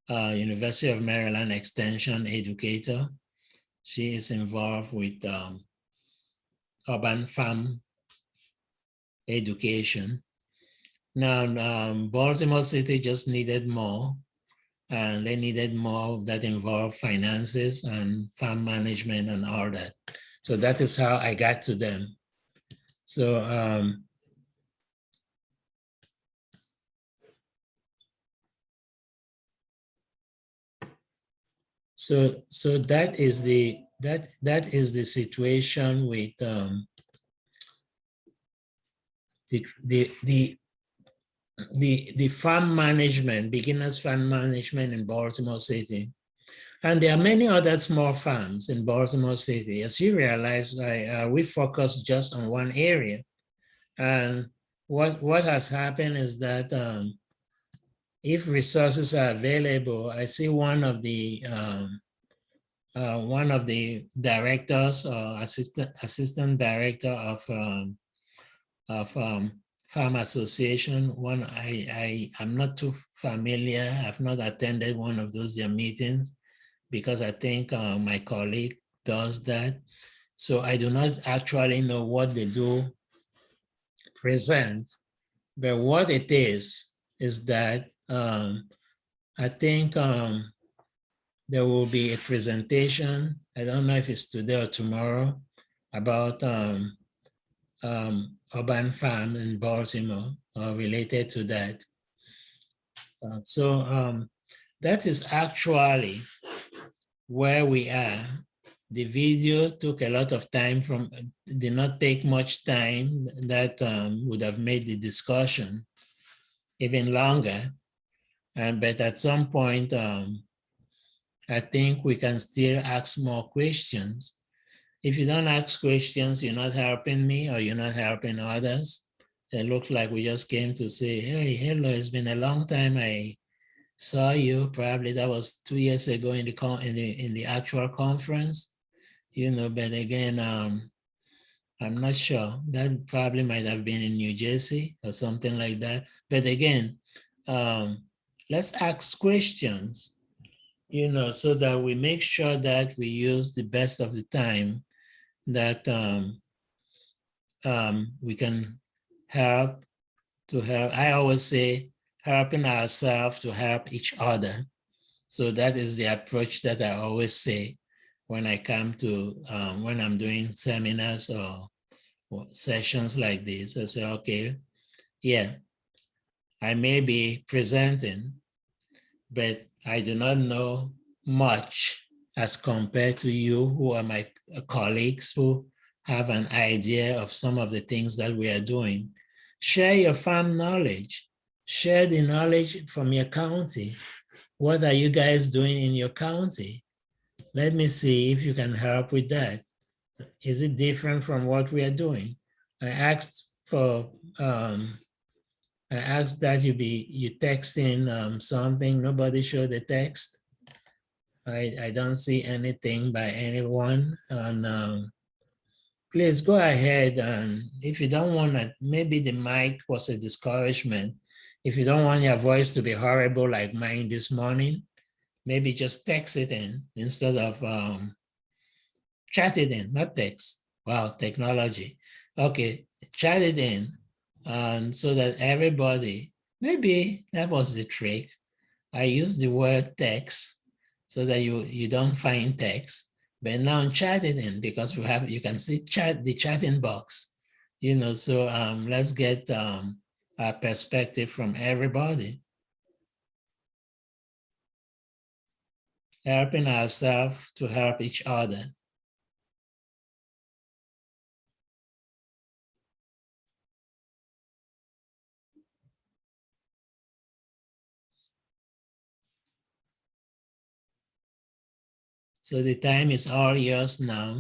University of Maryland Extension educator. She is involved with urban farm education. Now, Baltimore City just needed more, and they needed more that involved finances and farm management and all that. So that is how I got to them. So So that is the situation with the farm management, beginners farm management in Baltimore City. And there are many other small farms in Baltimore City. As you realize, we focus just on one area. And what has happened is that if resources are available, I see one of the directors or assistant director of farm association. I'm not too familiar. I've not attended one of those meetings because I think my colleague does that. So I do not actually know what they do present, but what it is that I think there will be a presentation. I don't know if it's today or tomorrow about urban farm in Baltimore related to that. So that is actually where we are. The video took a lot of time did not take much time. That would have made the discussion even longer. But at some point, I think we can still ask more questions. If you don't ask questions, you're not helping me or you're not helping others. It looks like we just came to say, hey, hello, it's been a long time I saw you. Probably that was 2 years ago in the actual conference, but again, I'm not sure. That probably might have been in New Jersey or something like that. But again, let's ask questions, so that we make sure that we use the best of the time that we can help to help. I always say helping ourselves to help each other. So that is the approach that I always say when I come to, when I'm doing seminars or sessions like this. I say, okay, yeah, I may be presenting, but I do not know much as compared to you who are my colleagues who have an idea of some of the things that we are doing. Share your farm knowledge. Share the knowledge from your county. What are you guys doing in your county? Let me see if you can help with that. Is it different from what we are doing? I asked that you text in something. Nobody showed the text. I don't see anything by anyone. And please go ahead, and if you don't want to, maybe the mic was a discouragement. If you don't want your voice to be horrible like mine this morning, maybe just text it in instead of chat it in, not text. Wow, technology. Okay, chat it in, and so that everybody, maybe that was the trick. I use the word text so that you don't find text, but now chat it in because you can see the chatting box, so let's get a perspective from everybody. Helping ourselves to help each other. So the time is all yours now.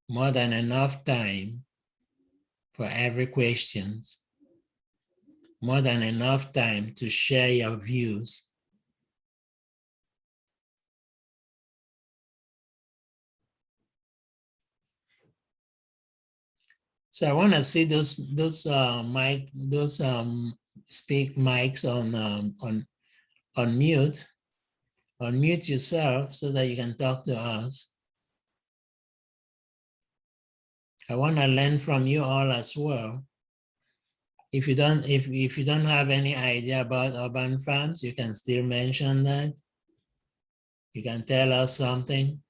More than enough time for every question. More than enough time to share your views. So I want to see those speak mics on mute. Unmute yourself so that you can talk to us. I want to learn from you all as well. If you don't have any idea about urban farms, you can still mention that. You can tell us something.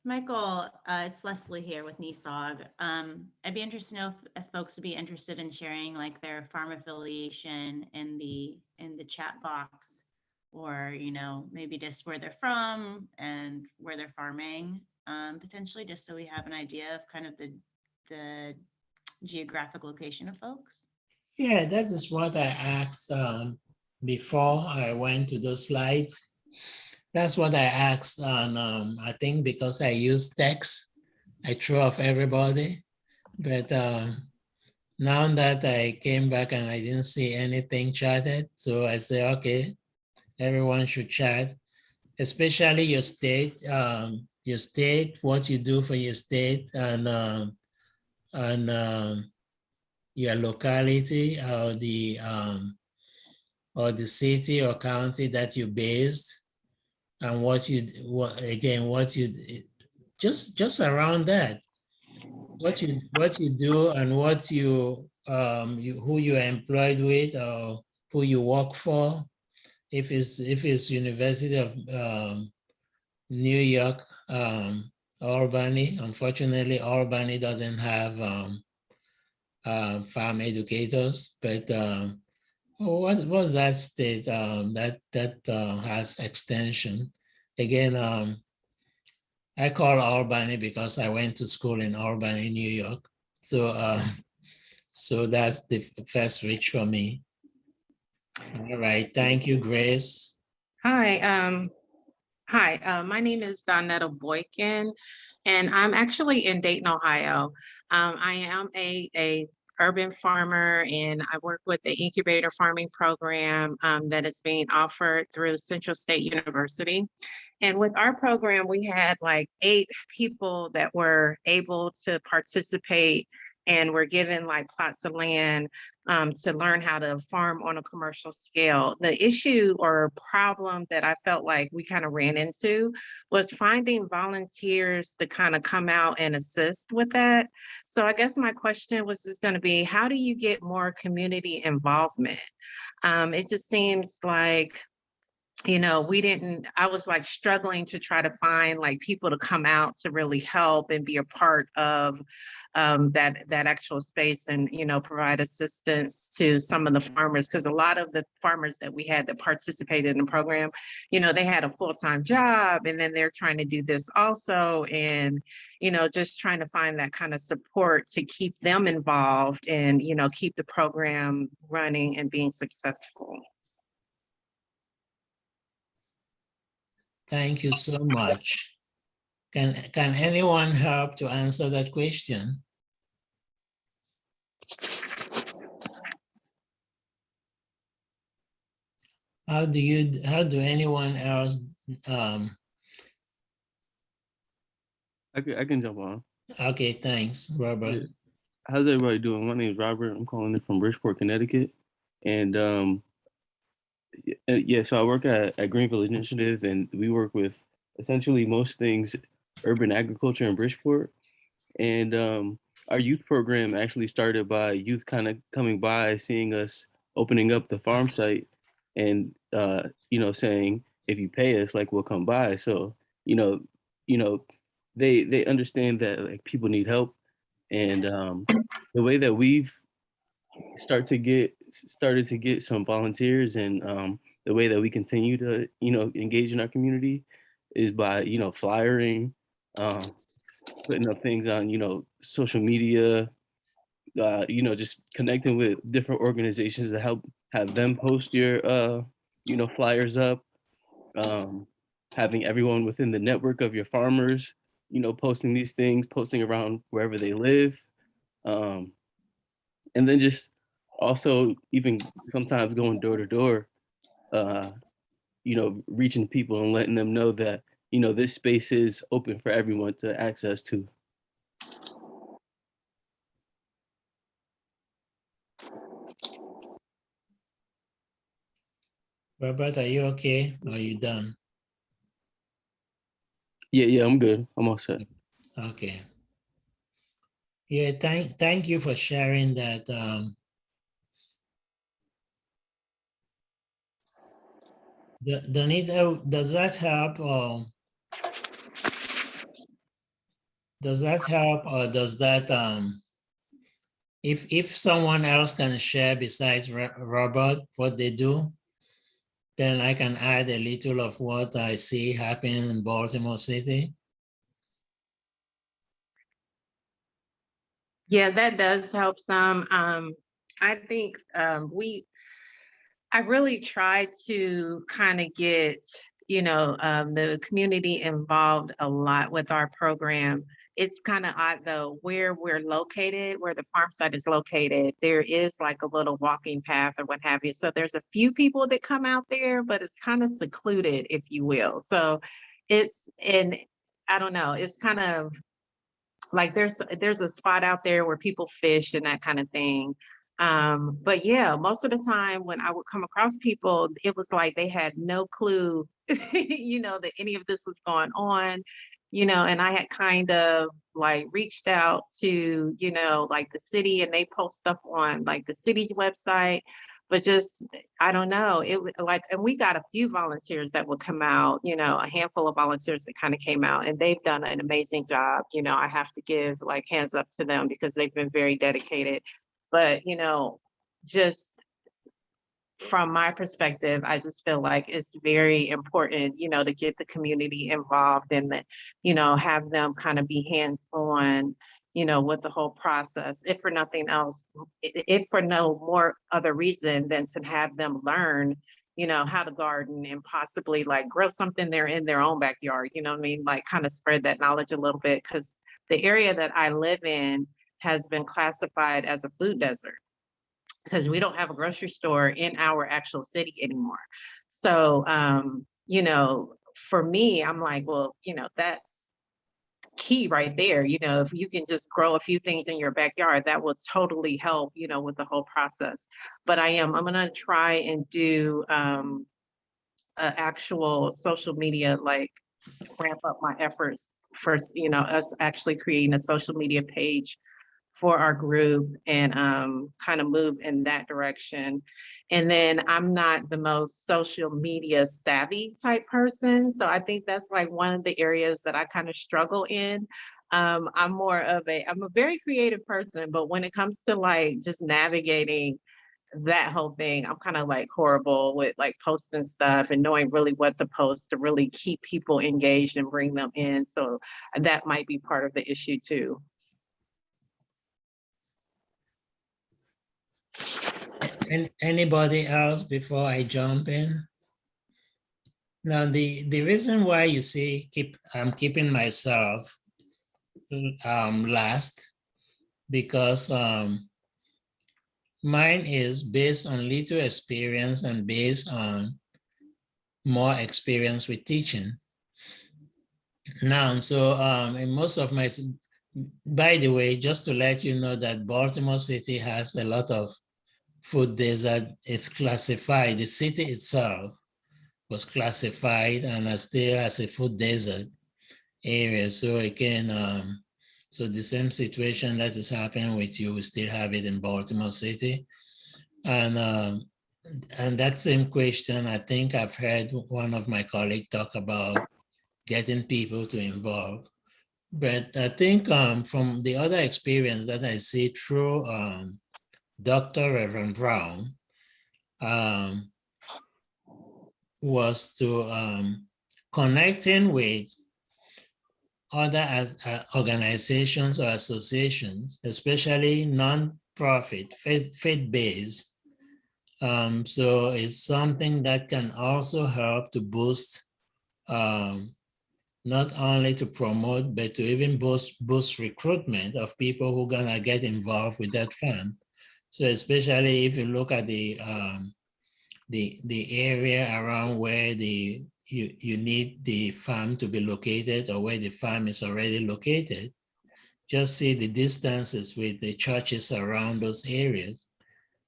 Michael, it's Leslie here with NESOG. I'd be interested to know if folks would be interested in sharing like their farm affiliation in the chat box, or maybe just where they're from and where they're farming, potentially, just so we have an idea of kind of the geographic location of folks. Yeah, that is what I asked before I went to those slides. That's what I asked, and I think because I use text, I threw off everybody. But now that I came back and I didn't see anything chatted, so I say, okay, everyone should chat, especially your state, what you do for your state, and your locality, or the city or county that you based, and what you just around that, what you do, and what who you're employed with, or who you work for. If it's University of New York, Albany, unfortunately Albany doesn't have farm educators, but what was that state that has extension? Again, I call Albany because I went to school in Albany, New York. So that's the first reach for me. All right, thank you, Grace. Hi, my name is Donetta Boykin, and I'm actually in Dayton, Ohio. I am a urban farmer, and I work with the incubator farming program that is being offered through Central State University. And with our program, we had like 8 people that were able to participate and were given like plots of land to learn how to farm on a commercial scale. The issue or problem that I felt like we kind of ran into was finding volunteers to kind of come out and assist with that. So I guess my question was just going to be, how do you get more community involvement? It just seems like, I was like struggling to try to find like people to come out to really help and be a part of that actual space, and provide assistance to some of the farmers, because a lot of the farmers that we had that participated in the program, they had a full-time job, and then they're trying to do this also, and just trying to find that kind of support to keep them involved and keep the program running and being successful. Thank you so much. Can anyone help to answer that question? How do anyone else? I can jump on. Okay, thanks, Robert. Yeah. How's everybody doing? My name is Robert. I'm calling in from Bridgeport, Connecticut. And yeah, so I work at Green Village Initiative, and we work with essentially most things urban agriculture in Bridgeport. And our youth program actually started by youth kind of coming by, seeing us opening up the farm site, and saying, if you pay us, like, we'll come by. So they understand that like people need help, and the way that we've started to get some volunteers, and the way that we continue to engage in our community is by flyering, putting up things on social media, just connecting with different organizations to help have them post your flyers up, having everyone within the network of your farmers posting these things, posting around wherever they live, and then just also even sometimes going door to door, reaching people and letting them know that this space is open for everyone to access to. Robert, are you okay? Or are you done? Yeah, I'm good. I'm all set. Okay. Yeah, thank you for sharing that. Donita, does that help? Does that help, or does that, if someone else can share besides Robert what they do, then I can add a little of what I see happening in Baltimore City? Yeah, that does help some. I think I really try to kind of get, the community involved a lot with our program. It's kind of odd though, where we're located, where the farm site is located, there is like a little walking path or what have you. So there's a few people that come out there, but it's kind of secluded, if you will. So and I don't know, it's kind of like there's a spot out there where people fish and that kind of thing. But yeah, most of the time when I would come across people, it was like they had no clue, that any of this was going on, and I had kind of like reached out to, like the city, and they post stuff on like the city's website. But just, I don't know, it was like, and we got a few volunteers that would come out, a handful of volunteers that kind of came out, and they've done an amazing job. I have to give like hands up to them because they've been very dedicated. But, just from my perspective, I just feel like it's very important, to get the community involved and that, have them kind of be hands-on, with the whole process, if for nothing else, if for no more other reason than to have them learn, how to garden and possibly like grow something there in their own backyard, you know what I mean? Like kind of spread that knowledge a little bit, because the area that I live in has been classified as a food desert because we don't have a grocery store in our actual city anymore. So, for me, I'm like, well, that's key right there. If you can just grow a few things in your backyard, that will totally help, with the whole process. But I'm gonna try and do an actual social media, like ramp up my efforts first, us actually creating a social media page for our group and kind of move in that direction. And then I'm not the most social media savvy type person. So I think that's like one of the areas that I kind of struggle in. I'm a very creative person, but when it comes to like just navigating that whole thing, I'm kind of like horrible with like posting stuff and knowing really what to post to really keep people engaged and bring them in. So that might be part of the issue too. And anybody else before I jump in? Now, the reason why you see I'm keeping myself last, because mine is based on little experience and based on more experience with teaching. Now, so in most of my, by the way, just to let you know that Baltimore City has a lot of food desert. It's classified, the city itself was classified and still has a food desert area. So again, so the same situation that is happening with you, we still have it in Baltimore City. And that same question, I think I've heard one of my colleagues talk about getting people to involve. But I think from the other experience that I see through Dr. Reverend Brown, was to connecting with other organizations or associations, especially non-profit, faith-based. So it's something that can also help to boost, not only to promote, but to even boost recruitment of people who are gonna get involved with that fund. So especially if you look at the area around where you need the farm to be located or where the farm is already located, just see the distances with the churches around those areas.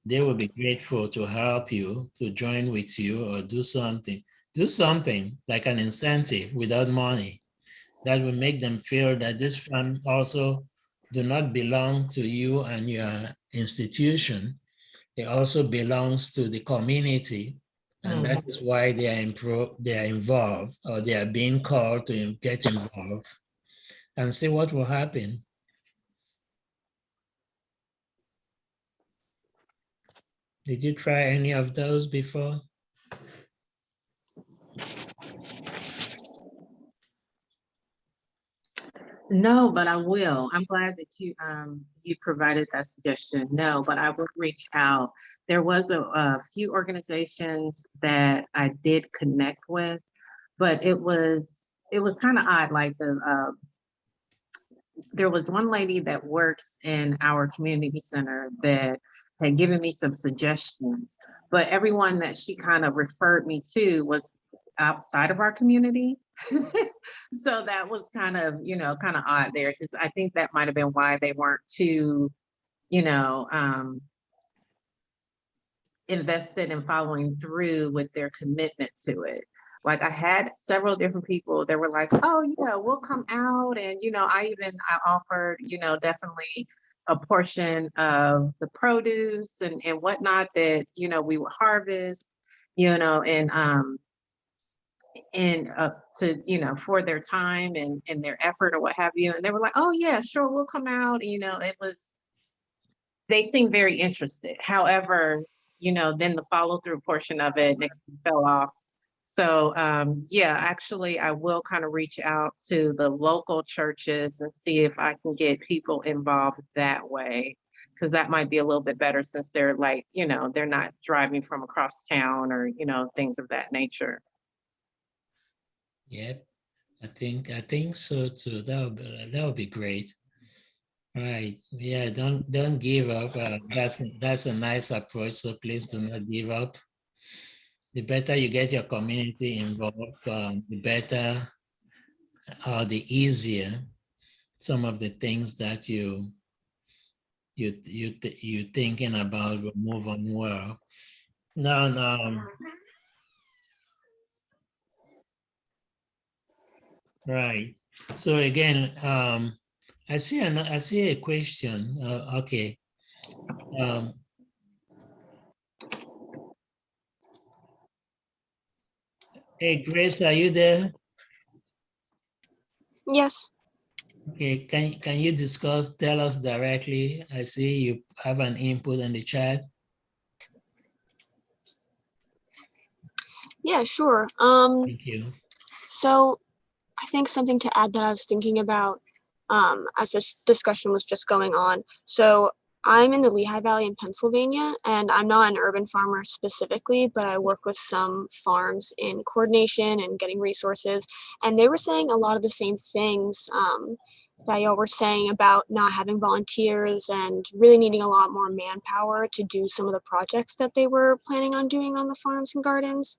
They will be grateful to help you, to join with you or do something like an incentive without money that will make them feel that this farm also do not belong to you and your institution. It also belongs to the community, and that is why they are involved, or they are being called to get involved. and see what will happen. Did you try any of those before? No, but I will. I'm glad that you provided that suggestion. No, but I will reach out. There was a few organizations that I did connect with, but it was kind of odd. Like there was one lady that works in our community center that had given me some suggestions, but everyone that she kind of referred me to was outside of our community. So that was kind of, kind of odd there, because I think that might have been why they weren't too, invested in following through with their commitment to it. Like I had several different people that were like, oh yeah, we'll come out. And, I offered, definitely a portion of the produce and whatnot that, we would harvest, and to, for their time and their effort or what have you. And they were like, oh yeah, sure, we'll come out. They seemed very interested. However, then the follow through portion of it fell off. So yeah, actually I will kind of reach out to the local churches and see if I can get people involved that way, because that might be a little bit better, since they're like, they're not driving from across town or, things of that nature. Yep, I think so too. That would be great. Right. Yeah, don't give up. That's a nice approach. So please do not give up. The better you get your community involved, the better or the easier some of the things that you thinking about will move on well. Now, right. So again, I see a question. Okay. Hey, Grace, are you there? Yes. Okay, can you tell us directly? I see you have an input in the chat. Yeah, sure. Thank you. So I think something to add that I was thinking about as this discussion was just going on. So I'm in the Lehigh Valley in Pennsylvania, and I'm not an urban farmer specifically, but I work with some farms in coordination and getting resources. And they were saying a lot of the same things that y'all were saying about not having volunteers and really needing a lot more manpower to do some of the projects that they were planning on doing on the farms and gardens.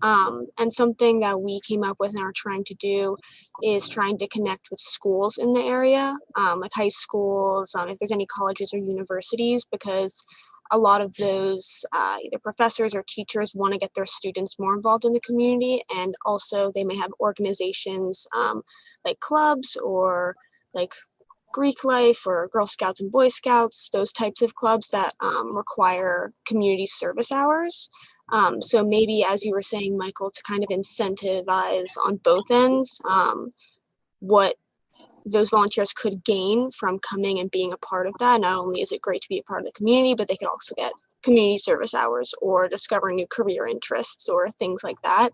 And something that we came up with and are trying to do is trying to connect with schools in the area, like high schools, if there's any colleges or universities, because a lot of those either professors or teachers want to get their students more involved in the community. And also they may have organizations like clubs or like Greek life or Girl Scouts and Boy Scouts, those types of clubs that require community service hours. So maybe, as you were saying, Michael, to kind of incentivize on both ends what those volunteers could gain from coming and being a part of that. Not only is it great to be a part of the community, but they could also get community service hours or discover new career interests or things like that.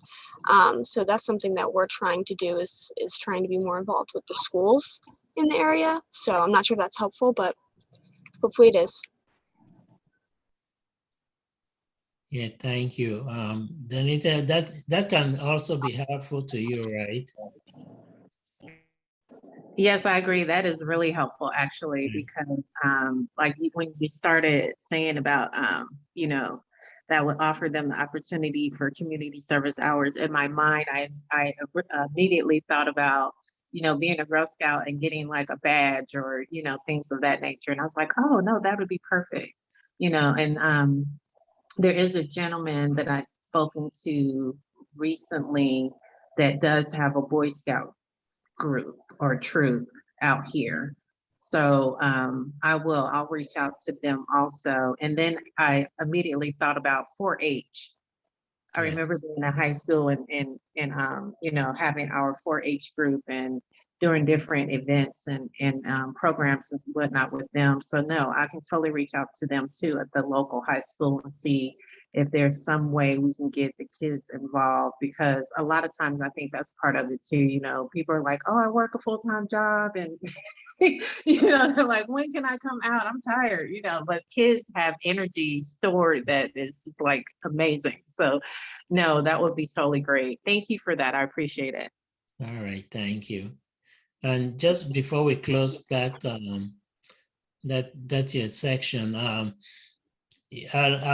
So that's something that we're trying to do is trying to be more involved with the schools in the area. So I'm not sure if that's helpful, but hopefully it is. Yeah, thank you. Danita, that can also be helpful to you, right? Yes, I agree. That is really helpful, actually, because when you started saying about, that would offer them the opportunity for community service hours, in my mind, I immediately thought about, being a Girl Scout and getting like a badge or, things of that nature. And I was like, oh, no, that would be perfect. And there is a gentleman that I've spoken to recently that does have a Boy Scout group or troop out here. So I'll reach out to them also. And then I immediately thought about 4-H. I remember being in high school and having our 4-H group and, during different events and programs and whatnot with them. So no, I can totally reach out to them too at the local high school and see if there's some way we can get the kids involved, because a lot of times I think that's part of it too. You know, people are like, oh, I work a full-time job and you know, they're like, when can I come out? I'm tired, you know, but kids have energy stored that is like amazing. So no, that would be totally great. Thank you for that. I appreciate it. All right, thank you. And just before we close that that section, I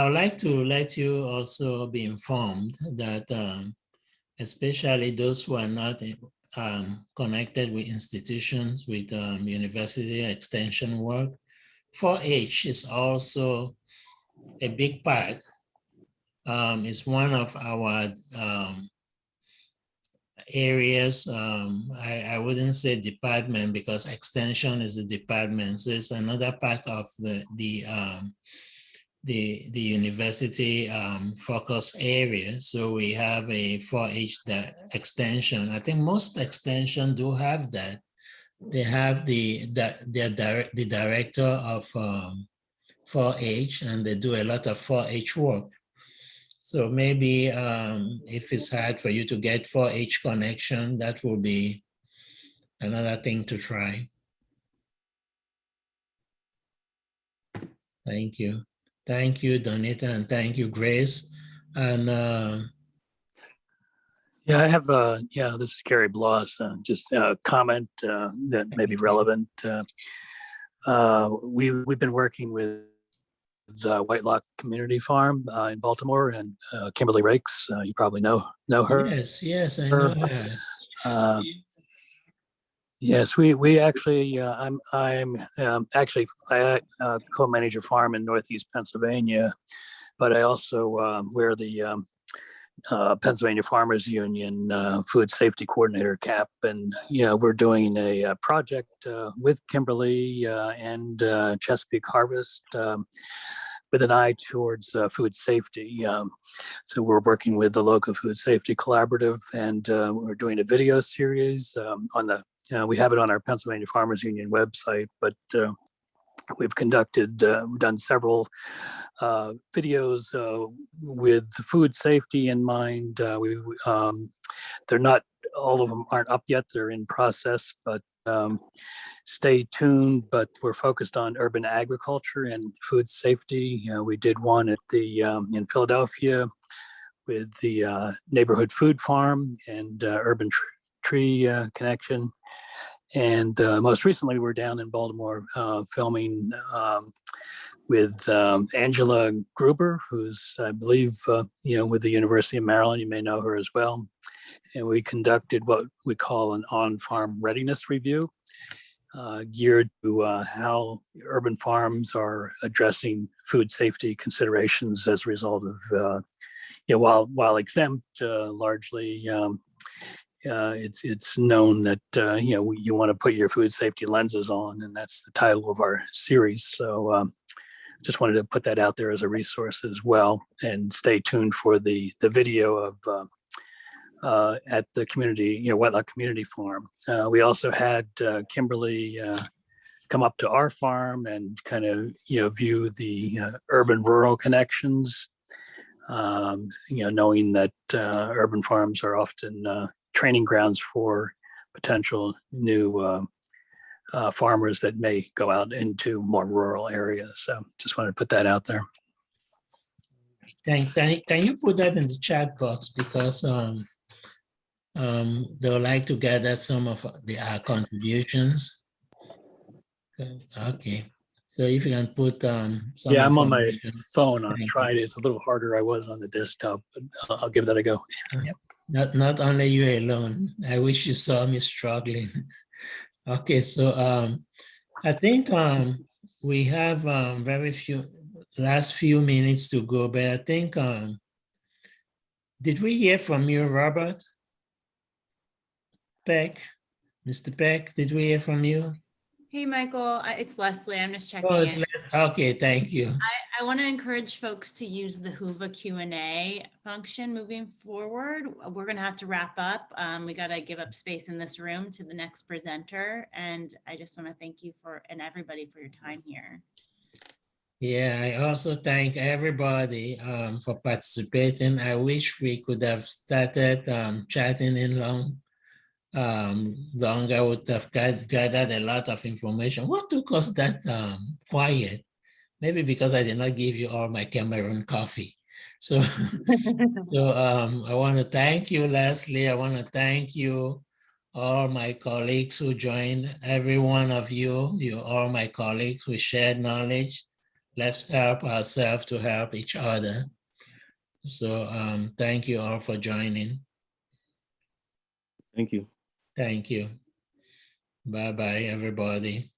would like to let you also be informed that especially those who are not connected with institutions with university extension work, 4-H is also a big part. It's one of our areas. I wouldn't say department because extension is a department, so it's another part of the university focus area. So we have a 4-H extension. I think most extension do have that. They have the director of 4-H, and they do a lot of 4-H work. So maybe if it's hard for you to get 4-H connection, that will be another thing to try. Thank you. Thank you, Donita, and thank you, Grace. And yeah, I have, this is Gary Bloss, just a comment that may be relevant. We've been working with the White Lock Community Farm in Baltimore, and Kimberly Rakes, you probably know her. yes, I know her. Yes, we actually, I'm actually, I co-manage a farm in Northeast Pennsylvania, but I also wear the Pennsylvania Farmers Union Food Safety Coordinator cap, and we're doing a project with Kimberly and Chesapeake Harvest with an eye towards food safety. So we're working with the local food safety collaborative, and we're doing a video series on the. We have it on our Pennsylvania Farmers Union website, but we've done several videos with food safety in mind. They're not, all of them aren't up yet, they're in process, but stay tuned. But we're focused on urban agriculture and food safety. We did one at the in Philadelphia with the neighborhood food farm and urban tree connection. And most recently, we're down in Baltimore filming with Angela Gruber, who's, I believe, with the University of Maryland. You may know her as well. And we conducted what we call an on-farm readiness review, geared to how urban farms are addressing food safety considerations as a result of, while exempt largely. It's known that you want to put your food safety lenses on, and that's the title of our series. So just wanted to put that out there as a resource as well, and stay tuned for the video of at the community, White Lock Community Farm. We also had Kimberly come up to our farm and kind of view the urban-rural connections. Knowing that urban farms are often training grounds for potential new farmers that may go out into more rural areas. So just wanted to put that out there. Can you put that in the chat box, because they would like to gather some of our contributions. Okay, so if you can put some. Yeah, I'm on my phone. I tried it. It's a little harder. I was on the desktop, but I'll give that a go. Yep. Not only you alone. I wish you saw me struggling. Okay, so I think we have last few minutes to go, but I think, did we hear from you, Robert Peck? Mr. Peck, did we hear from you? Hey, Michael, it's Leslie. I'm just checking Oh, in. okay, thank you. I I want to encourage folks to use the Whova Q&A function moving forward. We're going to have to wrap up. We got to give up space in this room to the next presenter. And I just want to thank you and everybody for your time here. Yeah, I also thank everybody for participating. I wish we could have started chatting in longer, would have gathered a lot of information. What took us that quiet? Maybe because I did not give you all my Cameroon coffee. So, I want to thank you, Leslie. I want to thank you, all my colleagues who joined, every one of you, all my colleagues, we shared knowledge. Let's help ourselves to help each other. So thank you all for joining. Thank you. Thank you. Bye-bye, everybody.